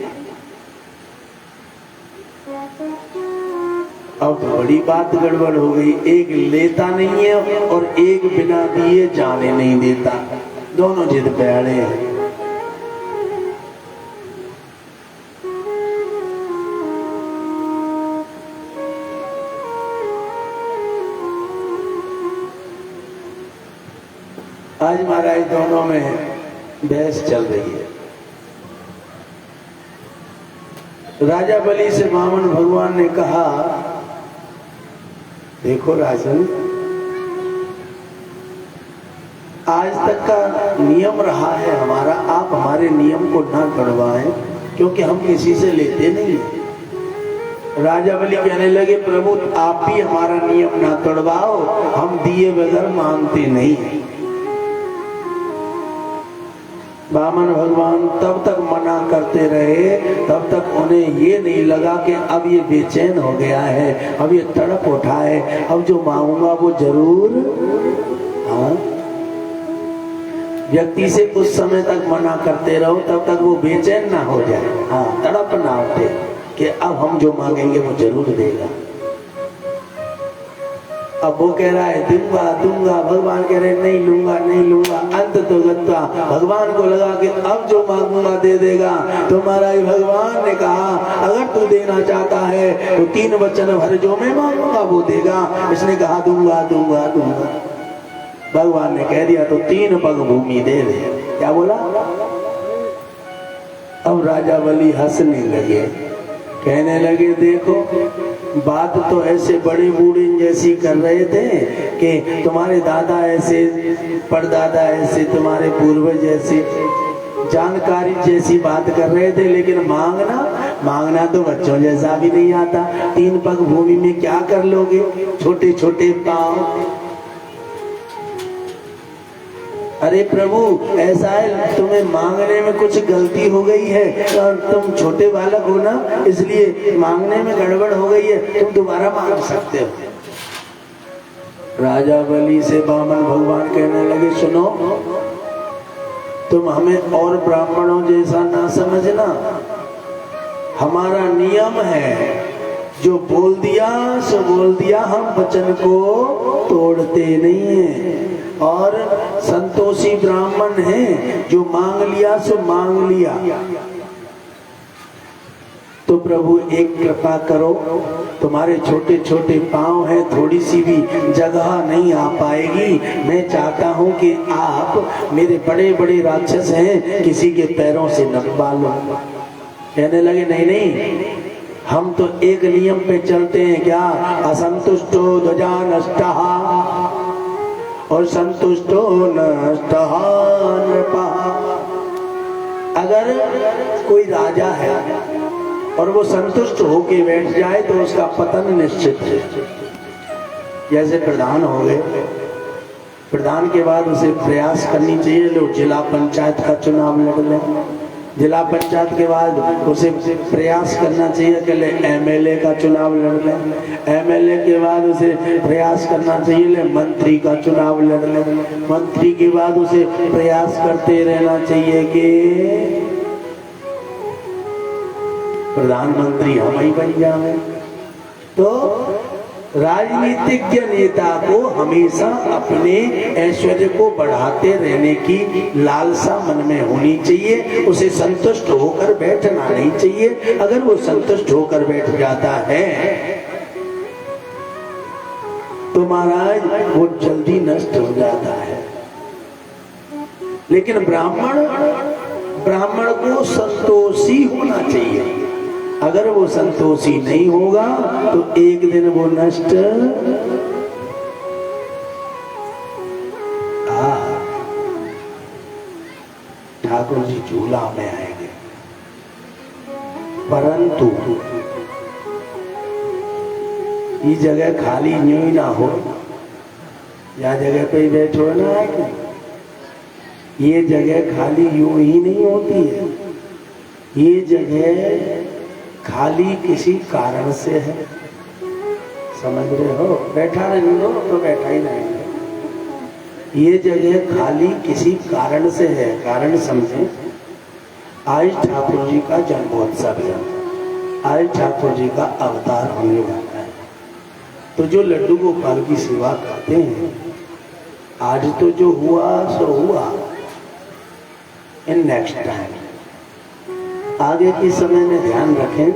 अब बड़ी बात गड़बड़ हो गई, एक लेता नहीं है और एक बिना दिए जाने नहीं देता, दोनों जिद पे अड़े हैं। आज महाराज दोनों में बहस चल रही है। राजा बलि से वामन भगवान ने कहा देखो राजन, आज तक का नियम रहा है हमारा, आप हमारे नियम को ना तोड़वाएं, क्योंकि हम किसी से लेते नहीं है। राजा बलि कहने लगे प्रभु आप भी हमारा नियम ना तोड़वाओ, हम दिए बगैर मांगते नहीं है। वामन भगवान तब तक मना करते रहे, तब तक उन्हें ये नहीं लगा कि अब ये बेचैन हो गया है, अब ये तड़प उठा है, अब जो मांगूंगा वो जरूर। हाँ, व्यक्ति से कुछ समय तक मना करते रहो तब तक वो बेचैन ना हो जाए, हाँ तड़प ना उठे कि अब हम जो मांगेंगे वो जरूर देगा। अब वो कह रहा है दूंगा दूंगा, भगवान कह रहे नहीं लूंगा नहीं लूंगा। अंत तो गत्वा भगवान को लगा कि अब जो मांगूंगा दे देगा। तो महाराज भगवान ने कहा अगर तू देना चाहता है तो 3 वचन भर जो मैं मांगूंगा वो देगा। इसने कहा दूंगा दूंगा दूंगा। भगवान ने कह दिया तो 3 पग भूमि दे दे। क्या बोला? अब राजा बलि हंसने लगे, कहने लगे देखो बात तो ऐसे बड़े बूढ़े जैसी कर रहे थे कि तुम्हारे दादा ऐसे, परदादा ऐसे, तुम्हारे पूर्वज ऐसे, जानकारी जैसी बात कर रहे थे, लेकिन मांगना तो बच्चों जैसा भी नहीं आता। 3 पग भूमि में क्या कर लोगे, छोटे छोटे पांव। अरे प्रभु ऐसा है तुम्हें मांगने में कुछ गलती हो गई है, और तुम छोटे बालक हो ना, इसलिए मांगने में गड़बड़ हो गई है, तुम दोबारा मांग सकते हो। राजा बलि से वामन भगवान कहने लगे सुनो, तुम हमें और ब्राह्मणों जैसा ना समझना, हमारा नियम है जो बोल दिया सो बोल दिया, हम वचन को तोड़ते नहीं है। और संतोषी ब्राह्मण हैं, जो मांग लिया सो मांग लिया। तो प्रभु एक कृपा करो, तुम्हारे छोटे छोटे पांव हैं, थोड़ी सी भी जगह नहीं आ पाएगी। मैं चाहता हूं कि आप मेरे बड़े बड़े राक्षस हैं, किसी के पैरों से नपवा लो। कहने लगे नहीं नहीं, हम तो एक नियम पे चलते हैं। क्या? असंतुष्टो ध्वजा नष्टः और संतुष्टो नष्टः नृपः। अगर कोई राजा है और वो संतुष्ट होके बैठ जाए तो उसका पतन निश्चित है। जैसे प्रधान हो गए, प्रधान के बाद उसे प्रयास करनी चाहिए लो जिला पंचायत का चुनाव लड़ ले, जिला पंचायत के बाद उसे प्रयास करना चाहिए कि ले एमएलए का चुनाव लड़ ले, एमएलए के बाद उसे प्रयास करना चाहिए ले मंत्री का चुनाव लड़ ले, मंत्री के बाद उसे प्रयास करते रहना चाहिए कि प्रधानमंत्री हम ही बन जाए। तो राजनीतिज्ञ नेता को हमेशा अपने ऐश्वर्य को बढ़ाते रहने की लालसा मन में होनी चाहिए, उसे संतुष्ट होकर बैठना नहीं चाहिए। अगर वो संतुष्ट होकर बैठ जाता है तो महाराज वो जल्दी नष्ट हो जाता है। लेकिन ब्राह्मण को संतोषी होना चाहिए। अगर वो संतोषी नहीं होगा तो एक दिन वो नष्ट ठाकुर जी झूला में आएंगे, परंतु ये जगह खाली यूं ही ना हो, या जगह पे ही बैठो ना, ये जगह खाली यूं ही नहीं होती है। ये जगह खाली किसी कारण से है, समझ रहे हो? बैठा नहीं हो तो बैठा ही रहेंगे। ये जगह खाली किसी कारण से है। कारण समझे, आज ठाकुर जी का जन्मोत्सव है, आज ठाकुर जी का अवतार होने वाला है। तो जो लड्डू गोपाल की सेवा करते हैं, आज तो जो हुआ सो हुआ, इन नेक्स्ट टाइम आगे के समय में ध्यान रखें।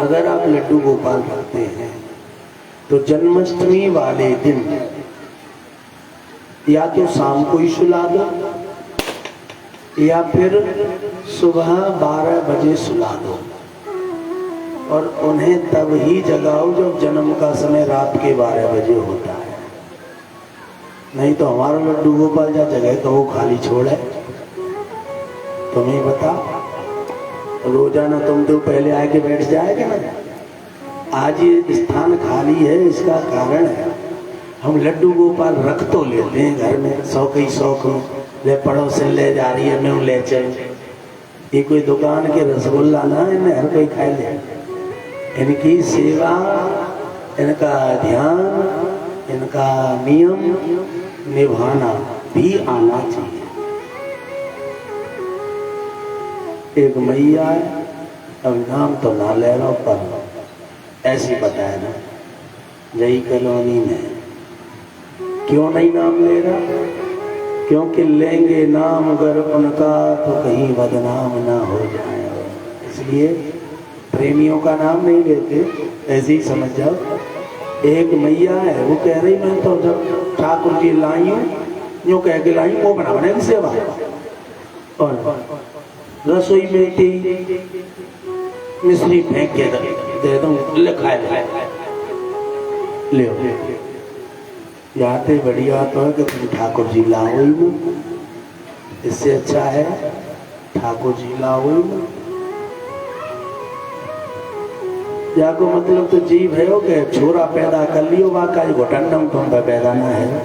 अगर आप लड्डू गोपाल रखते हैं तो जन्माष्टमी वाले दिन या तो शाम को ही सुला दो, या फिर सुबह 12 बजे सुला दो, और उन्हें तब ही जगाओ जब जन्म का समय रात के 12 बजे होता है। नहीं तो हमारा लड्डू गोपाल जा जगह का वो खाली छोड़े, तुम्हें बता। रोजाना तुम तो पहले आके बैठ जाएगा ना। आज ये स्थान खाली है, इसका कारण है हम लड्डू गोपाल रख तो लेते हैं घर में, शौक ही शौक में, ले पड़ोस से ले जा रही है, मैं ले चल। ये कोई दुकान के रसगुल्ला ना इन्हें हर कोई खाए ले। इनकी सेवा, इनका ध्यान, इनका नियम निभाना भी आना चाहिए। एक मैया है, अब नाम तो ना ले रहा हूं, पर ऐसी बताया ना, जय कॉलोनी में। क्यों नहीं नाम ले रहा? क्योंकि लेंगे नाम अगर उनका तो कहीं बदनाम ना हो जाए, इसलिए प्रेमियों का नाम नहीं लेते, ऐसे ही समझ जाओ। एक मैया है, वो कह रही मैं तो जब ठाकुर जी लाई हूँ, यूँ कह के लाई, वो बनाने की सेवा, और रसोई में थी मिश्री फेंक के दे दूँ, ले खाए ले याते बढ़िया तो है कि तुम ठाकुर जी लाओ ही, इससे अच्छा है ठाकुर जी लाओ ही। या को मतलब तो जीव है हो के छोरा पैदा कर लियो, वाका घुटन तुम पैदा ना है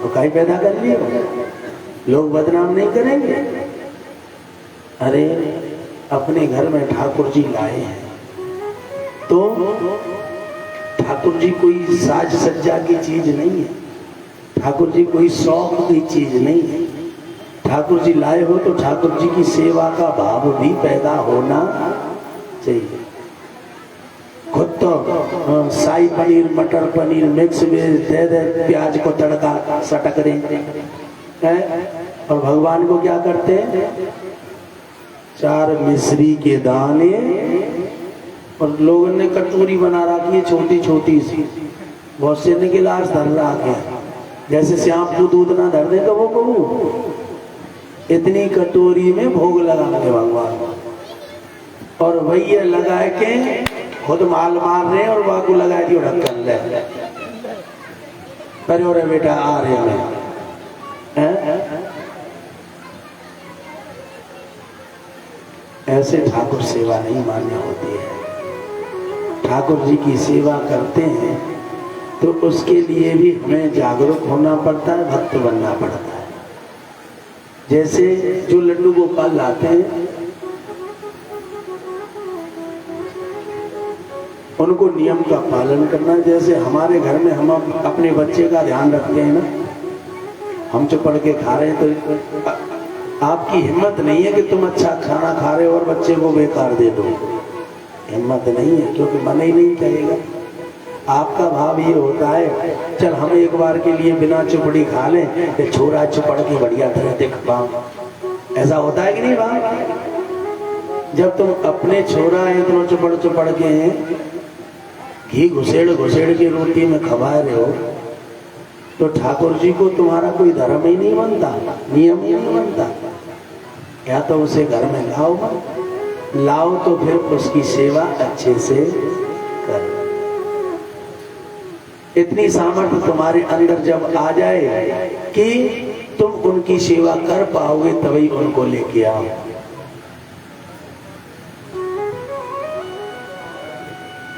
तो कहीं पैदा कर लियो, लोग बदनाम नहीं करेंगे। अरे अपने घर में ठाकुर जी लाए हैं तो ठाकुर जी कोई साज सज्जा की चीज नहीं है, ठाकुर जी कोई शौक की चीज नहीं है। ठाकुर जी लाए हो तो ठाकुर जी की सेवा का भाव भी पैदा होना चाहिए। खुद तो शाही पनीर, मटर पनीर मिक्स वेज दे दे, प्याज को तड़का सटक रहे हैं, और भगवान को क्या करते हैं? 4 मिश्री के दाने, और लोगों ने कटोरी बना रखी है छोटी छोटी सी, बहुत से ने गिलास धर रहा है, जैसे श्याम को दूध ना धर दे तो वो कहूँ, इतनी कटोरी में भोग लगाएंगे भगवान, और वही लगा के खुद माल मार रहे हैं और बाकू लगा दियो ढक्कन ले। अरे बेटा आ रहे हैं, ऐसे ठाकुर सेवा नहीं मान्य होती है। ठाकुर जी की सेवा करते हैं तो उसके लिए भी हमें जागरूक होना पड़ता है, भक्त बनना पड़ता है। जैसे जो लड्डू गोपाल लाते हैं उनको नियम का पालन करना। जैसे हमारे घर में हम अपने बच्चे का ध्यान रखते हैं ना, हम जो पढ़ के खा रहे हैं तो आपकी हिम्मत नहीं है कि तुम अच्छा खाना खा रहे हो और बच्चे को बेकार दे दो, हिम्मत नहीं है, क्योंकि मन ही नहीं कहेगा। आपका भाव ये होता है चल हम एक बार के लिए बिना चुपड़ी खा लें, कि छोरा चुपड़ के बढ़िया तरह देख पाओ, ऐसा होता है कि नहीं बात? जब तुम अपने छोरा है तो चुपड़ चुपड़ के हैं, घी घुसेड़ घुसेड़ के रोटी में खवा रहे हो, तो ठाकुर जी को तुम्हारा कोई धर्म ही नहीं बनता, नियम ही नहीं बनता। या तो उसे घर में लाओ तो फिर उसकी सेवा अच्छे से करो। इतनी सामर्थ्य तुम्हारे अंदर जब आ जाए कि तुम उनकी सेवा कर पाओगे तभी उनको लेके आओ।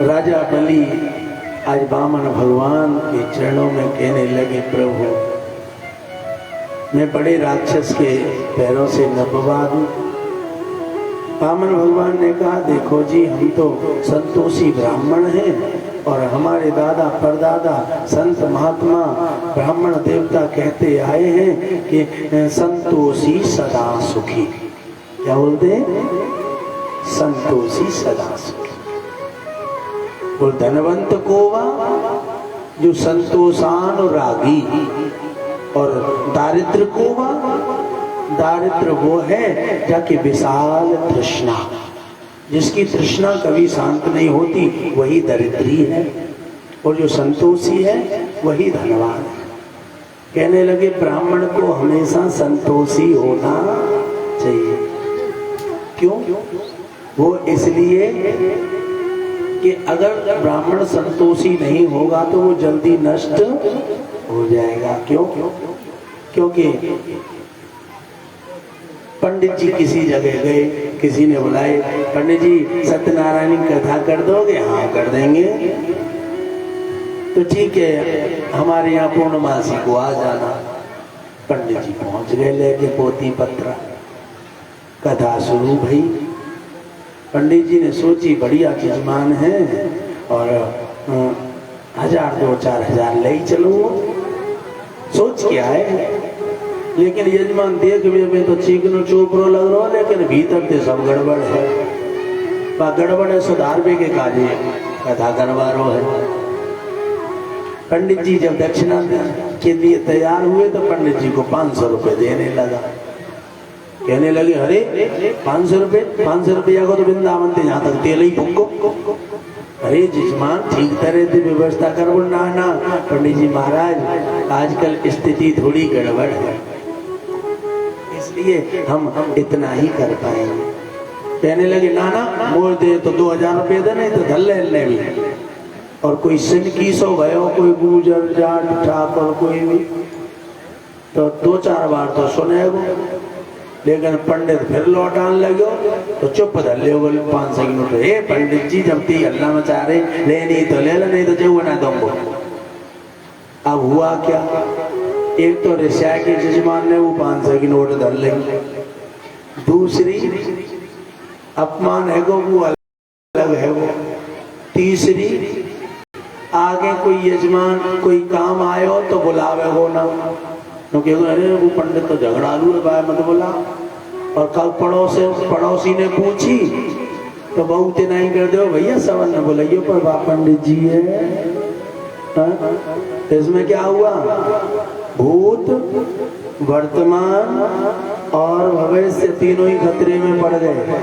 राजा बलि आज वामन भगवान के चरणों में कहने लगे, प्रभु मैं बड़े राक्षस के पैरों से नपवा दूं। वामन भगवान ने कहा, देखो जी हम तो संतोषी ब्राह्मण हैं और हमारे दादा परदादा संत महात्मा ब्राह्मण देवता कहते आए हैं कि संतोषी सदा सुखी। क्या बोलते हैं? संतोषी सदा सुखी। और धनवंत कोवा जो संतोषानुरागी, और दारिद्र कोवा, दारिद्र वो है जाके विशाल तृष्णा, जिसकी तृष्णा कभी शांत नहीं होती वही दरिद्री है, और जो संतोषी है वही धनवान है। कहने लगे ब्राह्मण को हमेशा संतोषी होना चाहिए। क्यों? वो इसलिए कि अगर ब्राह्मण संतोषी नहीं होगा तो वो जल्दी नष्ट हो जाएगा। क्यों? क्योंकि पंडित जी किसी जगह गए, किसी ने बुलाए, पंडित जी सत्यनारायण की कथा कर दोगे? हाँ कर देंगे। तो ठीक है, हमारे यहाँ पूर्णमासी को आ जाना। पंडित जी पहुंच गए लेके पोती पत्र, कथा शुरू भई। पंडित जी ने सोची बढ़िया यजमान है और 1000 2-4 हजार ले ही चलो, सोच के आए। लेकिन यजमान देख में तो चीकनो चोपड़ो लग रहा है, लेकिन भीतर से सब गड़बड़ है। गड़बड़ है सुधार भी के काजे कथा करवा रो है। पंडित जी जब दक्षिणा के लिए तैयार हुए तो पंडित जी को 500 रुपए देने लगा। कहने लगे, अरे 500 रुपए, 500 रुपया को तो वृंदावन थे, यहाँ तक तेल ही फूको। अरे जजमान ठीक तरह से व्यवस्था करो। ना पंडित जी महाराज आजकल स्थिति थोड़ी गड़बड़ है, इसलिए हम इतना ही कर पाएंगे। कहने लगे ना मोर दे तो 2000 रुपये दे, नहीं तो धल्ले हल्ले भी। और कोई सिंह की सो गयो, कोई गुजर जाट ठाकुर कोई भी, तो 2-4 बार तो सुनेगो। लेकिन पंडित फिर लौटान लगे तो चुप धल्ले बोले 500 की नोट। हे पंडित जी जब ती अल्लाह मचा रहे, लेनी तो ले लो, नहीं तो जो ना दूंगो। अब हुआ क्या, एक तो ऋषा के जजमान ने वो 500 की नोट धर ली, दूसरी अपमान है वो अलग है वो, तीसरी आगे कोई यजमान कोई काम आयो तो बुलावे हो ना, क्योंकि अरे वो पंडित तो झगड़ालू है भाई मत बुला। और कल पड़ोसी ने पूछी तो बहुत नहीं कर दो भैया सवन न बुलाइयो पर बा पंडित जी है। इसमें क्या हुआ, भूत वर्तमान और भविष्य तीनों ही खतरे में पड़ गए।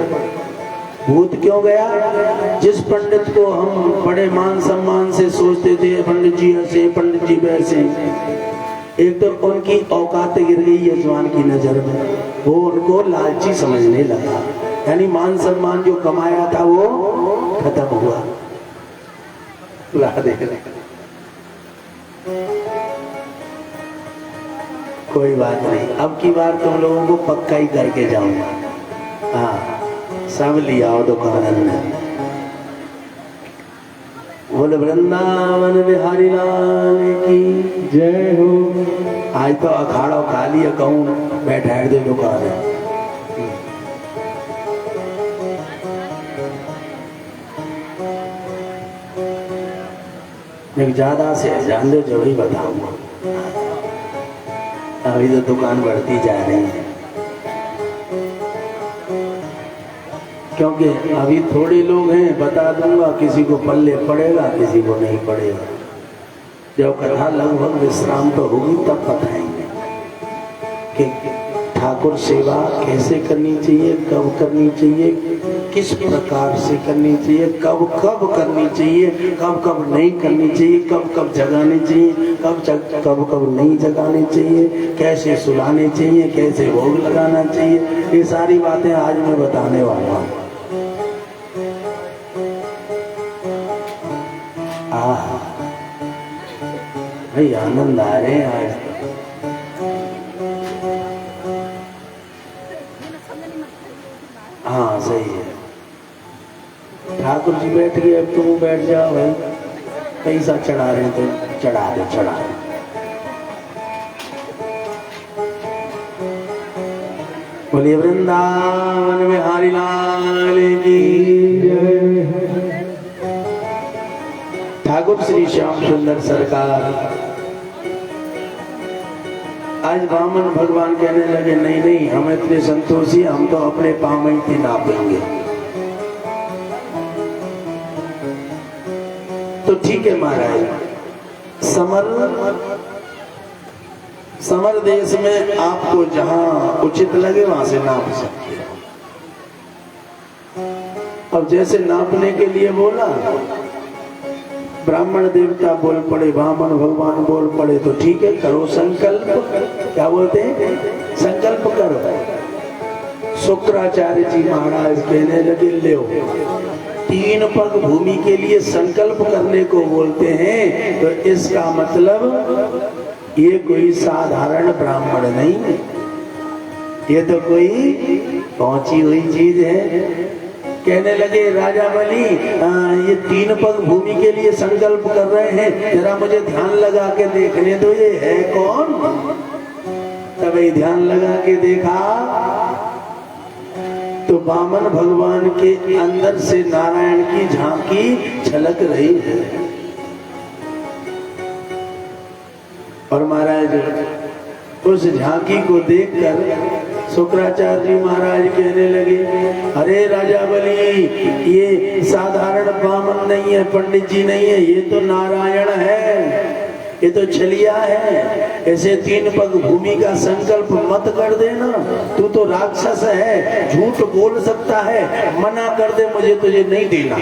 भूत क्यों गया, जिस पंडित को हम बड़े मान सम्मान से सोचते थे पंडित जी ऐसे पंडित जी वैसे, एक तो उनकी औकात गिर गई यजमान की नजर में, वो उनको लालची समझने लगा, यानी मान सम्मान जो कमाया था वो खत्म हुआ। कोई बात नहीं, अब की बार तुम लोगों को पक्का ही करके जाऊंगा। हाँ सब लिया आओ दुकान में। बोले वृंदावन बिहारी लाल की जय हो। आज तो अखाड़ा खाली कहूँ बैठा दे दुकान है। एक ज्यादा से जान दो जो ही बताऊंगा। अभी तो दुकान बढ़ती जा रही है, क्योंकि अभी थोड़े लोग हैं, बता दूंगा किसी को पल्ले पड़ेगा किसी को नहीं पड़ेगा। जब कथा लगभग विश्राम तो होगी तब बताएंगे कि ठाकुर सेवा कैसे करनी चाहिए, कब करनी चाहिए, किस प्रकार से करनी चाहिए, कब कब करनी चाहिए, कब कब नहीं करनी चाहिए, कब कब जगानी चाहिए, कब कब नहीं जगानी चाहिए, कैसे सुलाने चाहिए, कैसे भोग लगाना चाहिए, ये सारी बातें आज मैं बताने वाला हूँ। भाई आनंद आ रहे हैं आज। हाँ सही है। ठाकुर जी बैठ गए, अब तुम बैठ जाओ भाई। पैसा चढ़ा रहे तो चढ़ा दो, चढ़ा दो। बोलिए वृंदावन में हरि लाल की जय। ठाकुर श्री श्याम सुंदर सरकार आज वामन भगवान कहने लगे नहीं नहीं, हम इतने संतोषी, हम तो अपने पाँव में ही नापेंगे। तो ठीक है महाराज, समर देश में आपको जहां उचित लगे वहां से नाप सकते हो। अब जैसे नापने के लिए बोला, ब्राह्मण देवता बोल पड़े, वामन भगवान बोल पड़े, तो ठीक है करो संकल्प। क्या बोलते हैं? संकल्प करो। शुक्राचार्य जी महाराज कहने लगे ले 3 पग भूमि के लिए संकल्प करने को बोलते हैं, तो इसका मतलब ये कोई साधारण ब्राह्मण नहीं है, ये तो कोई पहुंची हुई चीज है। कहने लगे राजा बलि ये 3 पग भूमि के लिए संकल्प कर रहे हैं, जरा मुझे ध्यान लगा के देखने दो, ये है कौन? तभी ध्यान लगा के देखा तो वामन भगवान के अंदर से नारायण की झांकी झलक रही है। और महाराज उस झांकी को देखकर शुक्राचार्य जी महाराज कहने लगे अरे राजा बलि, ये साधारण वामन नहीं है, पंडित जी नहीं है, ये तो नारायण है, ये तो छलिया है। ऐसे 3 पग भूमि का संकल्प मत कर देना, तू तो राक्षस है, झूठ बोल सकता है, मना कर दे, मुझे तुझे नहीं देना।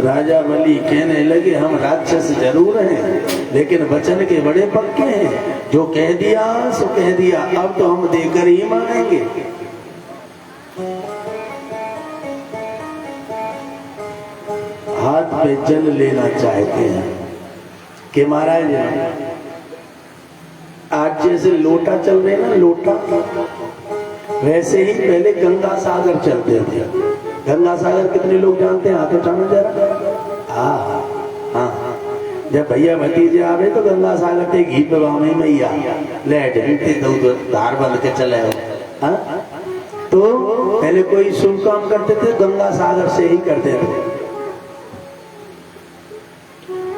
राजा बलि कहने लगे हम राक्षस जरूर हैं, लेकिन वचन के बड़े पक्के हैं, जो कह दिया सो कह दिया, अब तो हम देकर ही मानेंगे। हाथ पे जल लेना चाहते हैं कि महाराज आज जैसे लोटा चल रहे ना, लोटा वैसे ही पहले गंगा सागर चलते थे। गंगा सागर कितने लोग जानते हैं? हाथ उठाना जरा। हाँ हाँ, जब भैया भतीजे आवे तो गंगा सागर के घी पे वामे मैया लेट तो धार बंद के चले हो। हाँ, तो पहले कोई शुभ काम करते थे गंगा सागर से ही करते थे।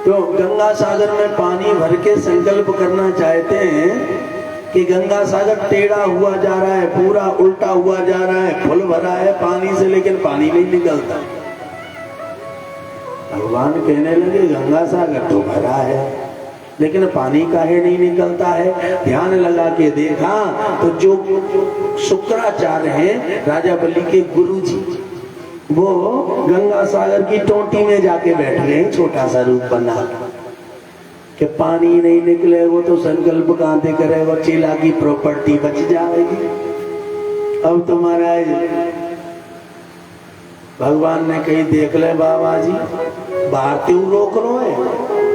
तो गंगा सागर में पानी भर के संकल्प करना चाहते हैं कि गंगा सागर टेढ़ा हुआ जा रहा है, पूरा उल्टा हुआ जा रहा है, फुल भरा है पानी से, लेकिन पानी नहीं निकलता। भगवान कहने लगे गंगा सागर तो भरा है, लेकिन पानी काहे नहीं निकलता है? ध्यान लगा के देखा तो जो शुक्राचार्य हैं, राजा बलि के गुरु जी, वो गंगा सागर की टोटी में जाके बैठ गए, छोटा सा रूप बना कि पानी नहीं निकले, वो तो संकल्प कहां करे, वो चीला की प्रॉपर्टी बच जाएगी। अब तो महाराज भगवान ने कही देख ले बाबा जी, बाहर क्यों रोक रो है?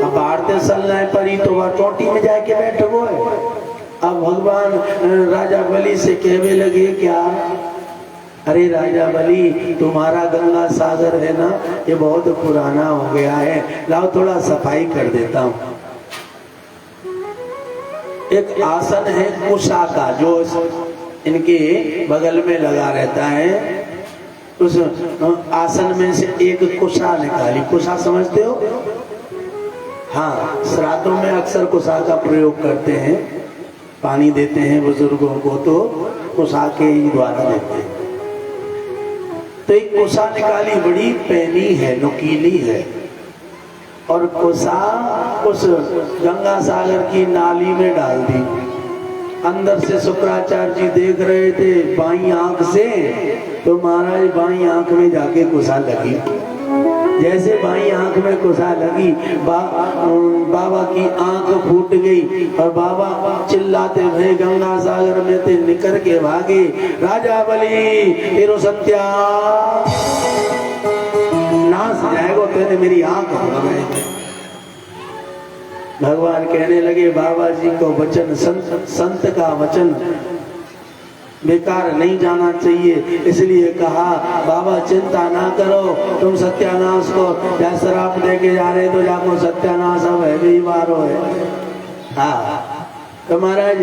अब बाहर ते चलना है परी तो वह टोटी में जाके बैठे वो है। अब भगवान राजा बलि से कहने लगे क्या? अरे राजा बलि, तुम्हारा गंगा सागर है ना, ये बहुत पुराना हो गया है, लाओ थोड़ा सफाई कर देता हूँ। एक आसन है कुशा का, जो इनके बगल में लगा रहता है, उस आसन में से एक कुशा निकाली। कुशा समझते हो? हाँ, श्राद्धों में अक्सर कुशा का प्रयोग करते हैं, पानी देते हैं बुजुर्गों को तो कुशा के ही द्वारा देते हैं। तो एक कुशा निकाली, बड़ी पैनी है, नुकीली है, और कुशा उस गंगा सागर की नाली में डाल दी। अंदर से शुक्राचार्य जी देख रहे थे बाई आंख से, तो महाराज बाई आंख में जाके कुसा लगी। जैसे बाई आंख में कुसा लगी, बाबा की आंख फूट गई और बाबा चिल्लाते हुए गंगा सागर में से निकल के भागे। राजा बलि तेरो सत्या नाश जाएगा, तेने मेरी आंख भगाई। भगवान कहने लगे बाबा जी को वचन, संत का वचन बेकार नहीं जाना चाहिए, इसलिए कहा बाबा चिंता ना करो, तुम सत्यानाश को या शराब देके जा रहे तो जाको सत्यानाश अब है भी मारो है। हाँ तो महाराज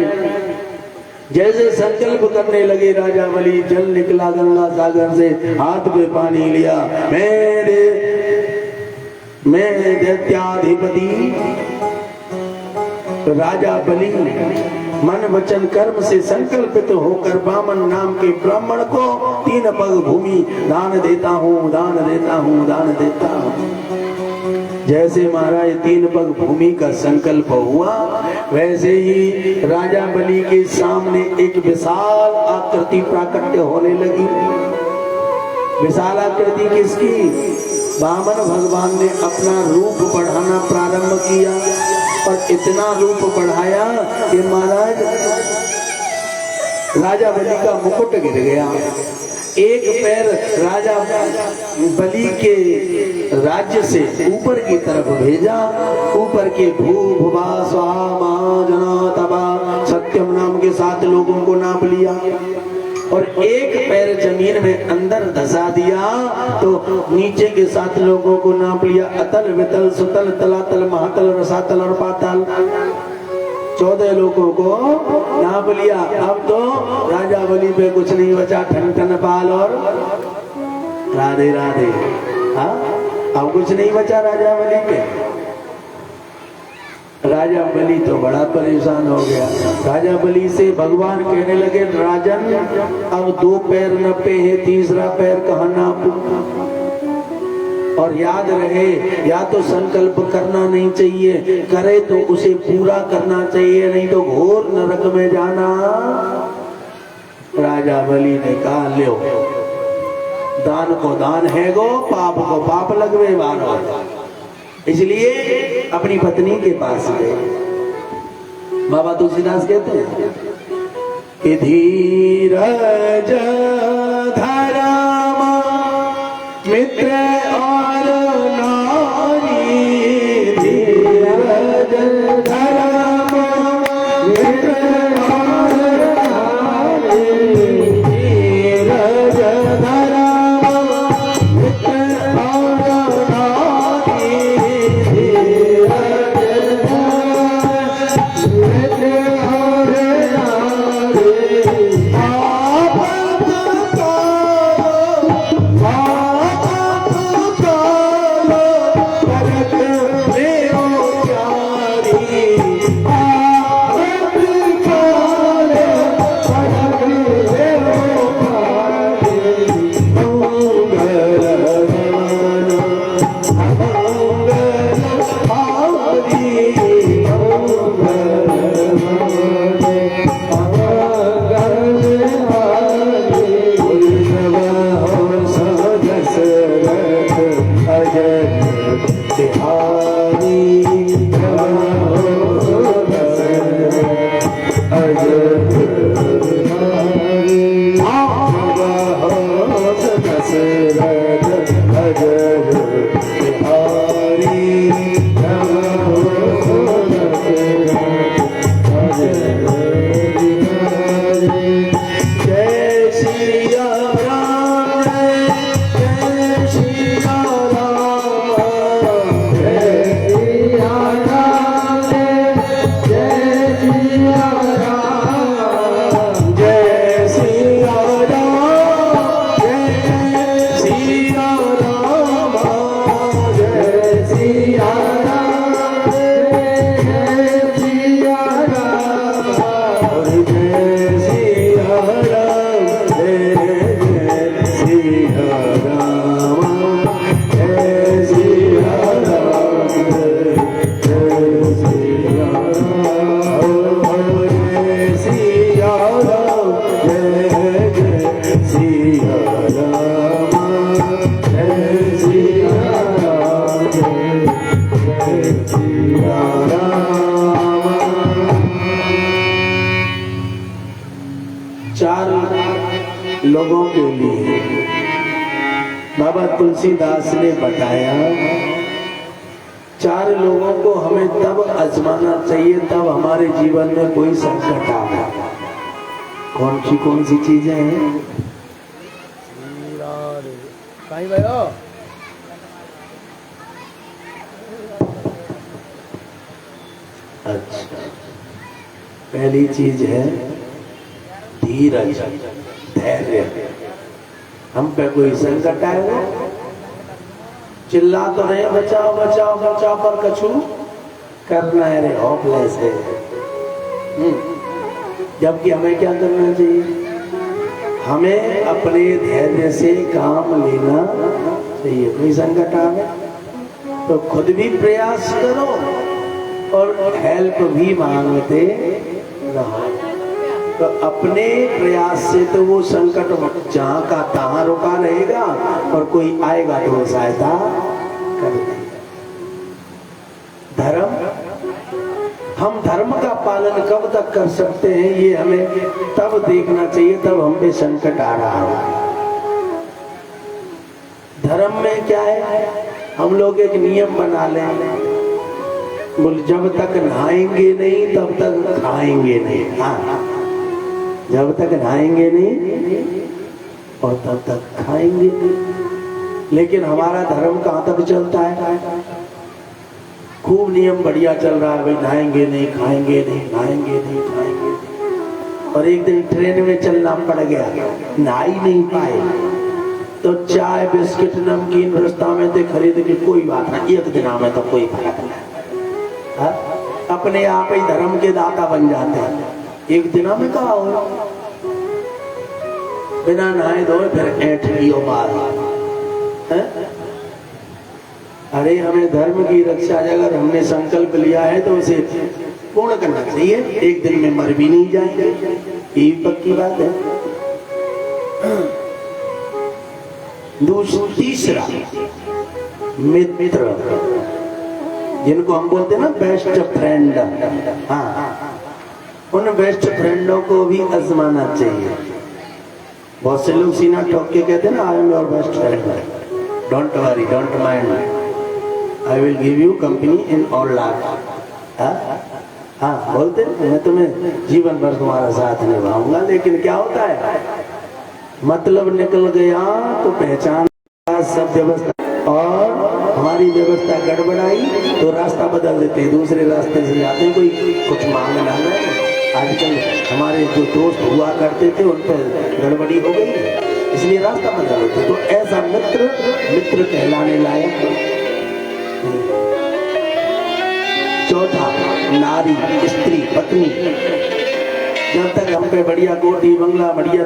जैसे संकल्प करने लगे राजा बलि, जल निकला गंगा सागर से, हाथ में पानी लिया। मैं दैत्याधिपति राजा बलि मन वचन कर्म से संकल्पित होकर वामन नाम के ब्राह्मण को 3 पग भूमि दान देता हूँ, दान देता हूँ, दान देता हूँ। जैसे महाराज 3 पग भूमि का संकल्प हुआ, वैसे ही राजा बलि के सामने एक विशाल आकृति प्राकट्य होने लगी। विशाल आकृति किसकी? वामन भगवान ने अपना रूप बढ़ाना प्रारंभ किया और इतना रूप बढ़ाया कि महाराज राजा बलि का मुकुट गिर गया। एक पैर राजा बलि के राज्य से ऊपर की तरफ भेजा, ऊपर के भू भुवा स्वाहा महाजना तबा सत्यम नाम के 7 लोगों को नाप लिया और एक पैर जमीन में अंदर धसा दिया तो नीचे के 7 लोगों को नाप लिया। अतल वितल सुतल तलातल महातल रसातल और पाताल 14 लोगों को नाप लिया। अब तो राजा बलि पे कुछ नहीं बचा, ठन ठन पाल और राधे राधे। हाँ अब कुछ नहीं बचा राजा बलि पे। राजा बलि तो बड़ा परेशान हो गया। राजा बलि से भगवान कहने लगे राजन अब 2 पैर नपे हैं, तीसरा पैर कहाँ नापू? और याद रहे या तो संकल्प करना नहीं चाहिए, करे तो उसे पूरा करना चाहिए, नहीं तो घोर नरक में जाना। राजा बलि ने कहा लो दान को दान है गो, पाप को पाप लगवे वालो। इसलिए अपनी पत्नी के पास गए। बाबा तुलसीदास कहते हैं कि धीरज धर्म मित्र और नारी, धीरज धर्म मित्र और नारी, धीरज धर्म मित्र और नारी। 4 लोगों के लिए बाबा तुलसीदास ने बताया, 4 लोगों को हमें तब आजमाना चाहिए तब हमारे जीवन में कोई संकट आवे। कौन सी चीजें हैं? कहीं भयो अच्छा, पहली चीज है धीरज, धैर्य। हम पे कोई संकट आएगा, चिल्ला तो रहे बचाओ बचाओ बचाओ, पर कछु करना है रे, होपलेस है। जबकि हमें क्या करना चाहिए? हमें अपने धैर्य से काम लेना चाहिए। कोई संकट आवे तो खुद भी प्रयास करो और हेल्प भी मांगते रहो। तो अपने प्रयास से तो वो संकट जहां का तहां रुका रहेगा और कोई आएगा तो वो सहायता कर देगा। धर्म, हम धर्म का पालन कब तक कर सकते हैं ये हमें तब देखना चाहिए तब हम पे संकट आ रहा हो। धर्म में क्या है, हम लोग एक नियम बना लें, बोल जब तक नहाएंगे नहीं तब तक खाएंगे नहीं। हाँ, जब तक नहाएंगे नहीं और तब तक खाएंगे नहीं। लेकिन हमारा धर्म कहाँ तक चलता है? खूब नियम बढ़िया चल रहा है, भाई नहाएंगे नहीं खाएंगे नहीं, नहाएंगे नहीं खाएंगे नहीं। और एक दिन ट्रेन में चलना पड़ गया, नहा ही नहीं पाए, तो चाय बिस्किट नमकीन रास्ता में से खरीद के कोई बात नहीं, एक दिन में तो कोई फर्क नहीं। अपने आप ही धर्म के दाता बन जाते हैं। एक दिन में कहा हो, बिना नहाए धोए फिर ऐठ लियो बाल। अरे हमें धर्म की रक्षा अगर हमने संकल्प लिया है तो उसे पूर्ण करना चाहिए। एक दिन में मर भी नहीं जाएंगे, ये पक्की बात है। तीसरा मित्र, जिनको हम बोलते हैं ना बेस्ट फ्रेंड। हाँ, उन बेस्ट फ्रेंडों को भी आजमाना चाहिए। बहुत से लोग सीना ठोक के कहते हैं ना, I am your best friend, don't worry, don't mind, I will give you company in all life. हाँ, बोलते मैं तुम्हें जीवन भर तुम्हारा साथ निभाऊंगा। लेकिन क्या होता है, मतलब निकल गया तो पहचान सब व्यवस्था, और हमारी व्यवस्था गड़बड़ाई तो रास्ता बदल देते हैं, दूसरे रास्ते से जाते हैं। कोई कुछ मांगना है, आजकल हमारे जो दोस्त हुआ करते थे उन पर गड़बड़ी हो गई, इसलिए रास्ता बदल देते। तो ऐसा मित्र कहलाने लायक। चौथा, नारी, स्त्री, पत्नी। जब तक हम पे बढ़िया कोठी बंगला, बढ़िया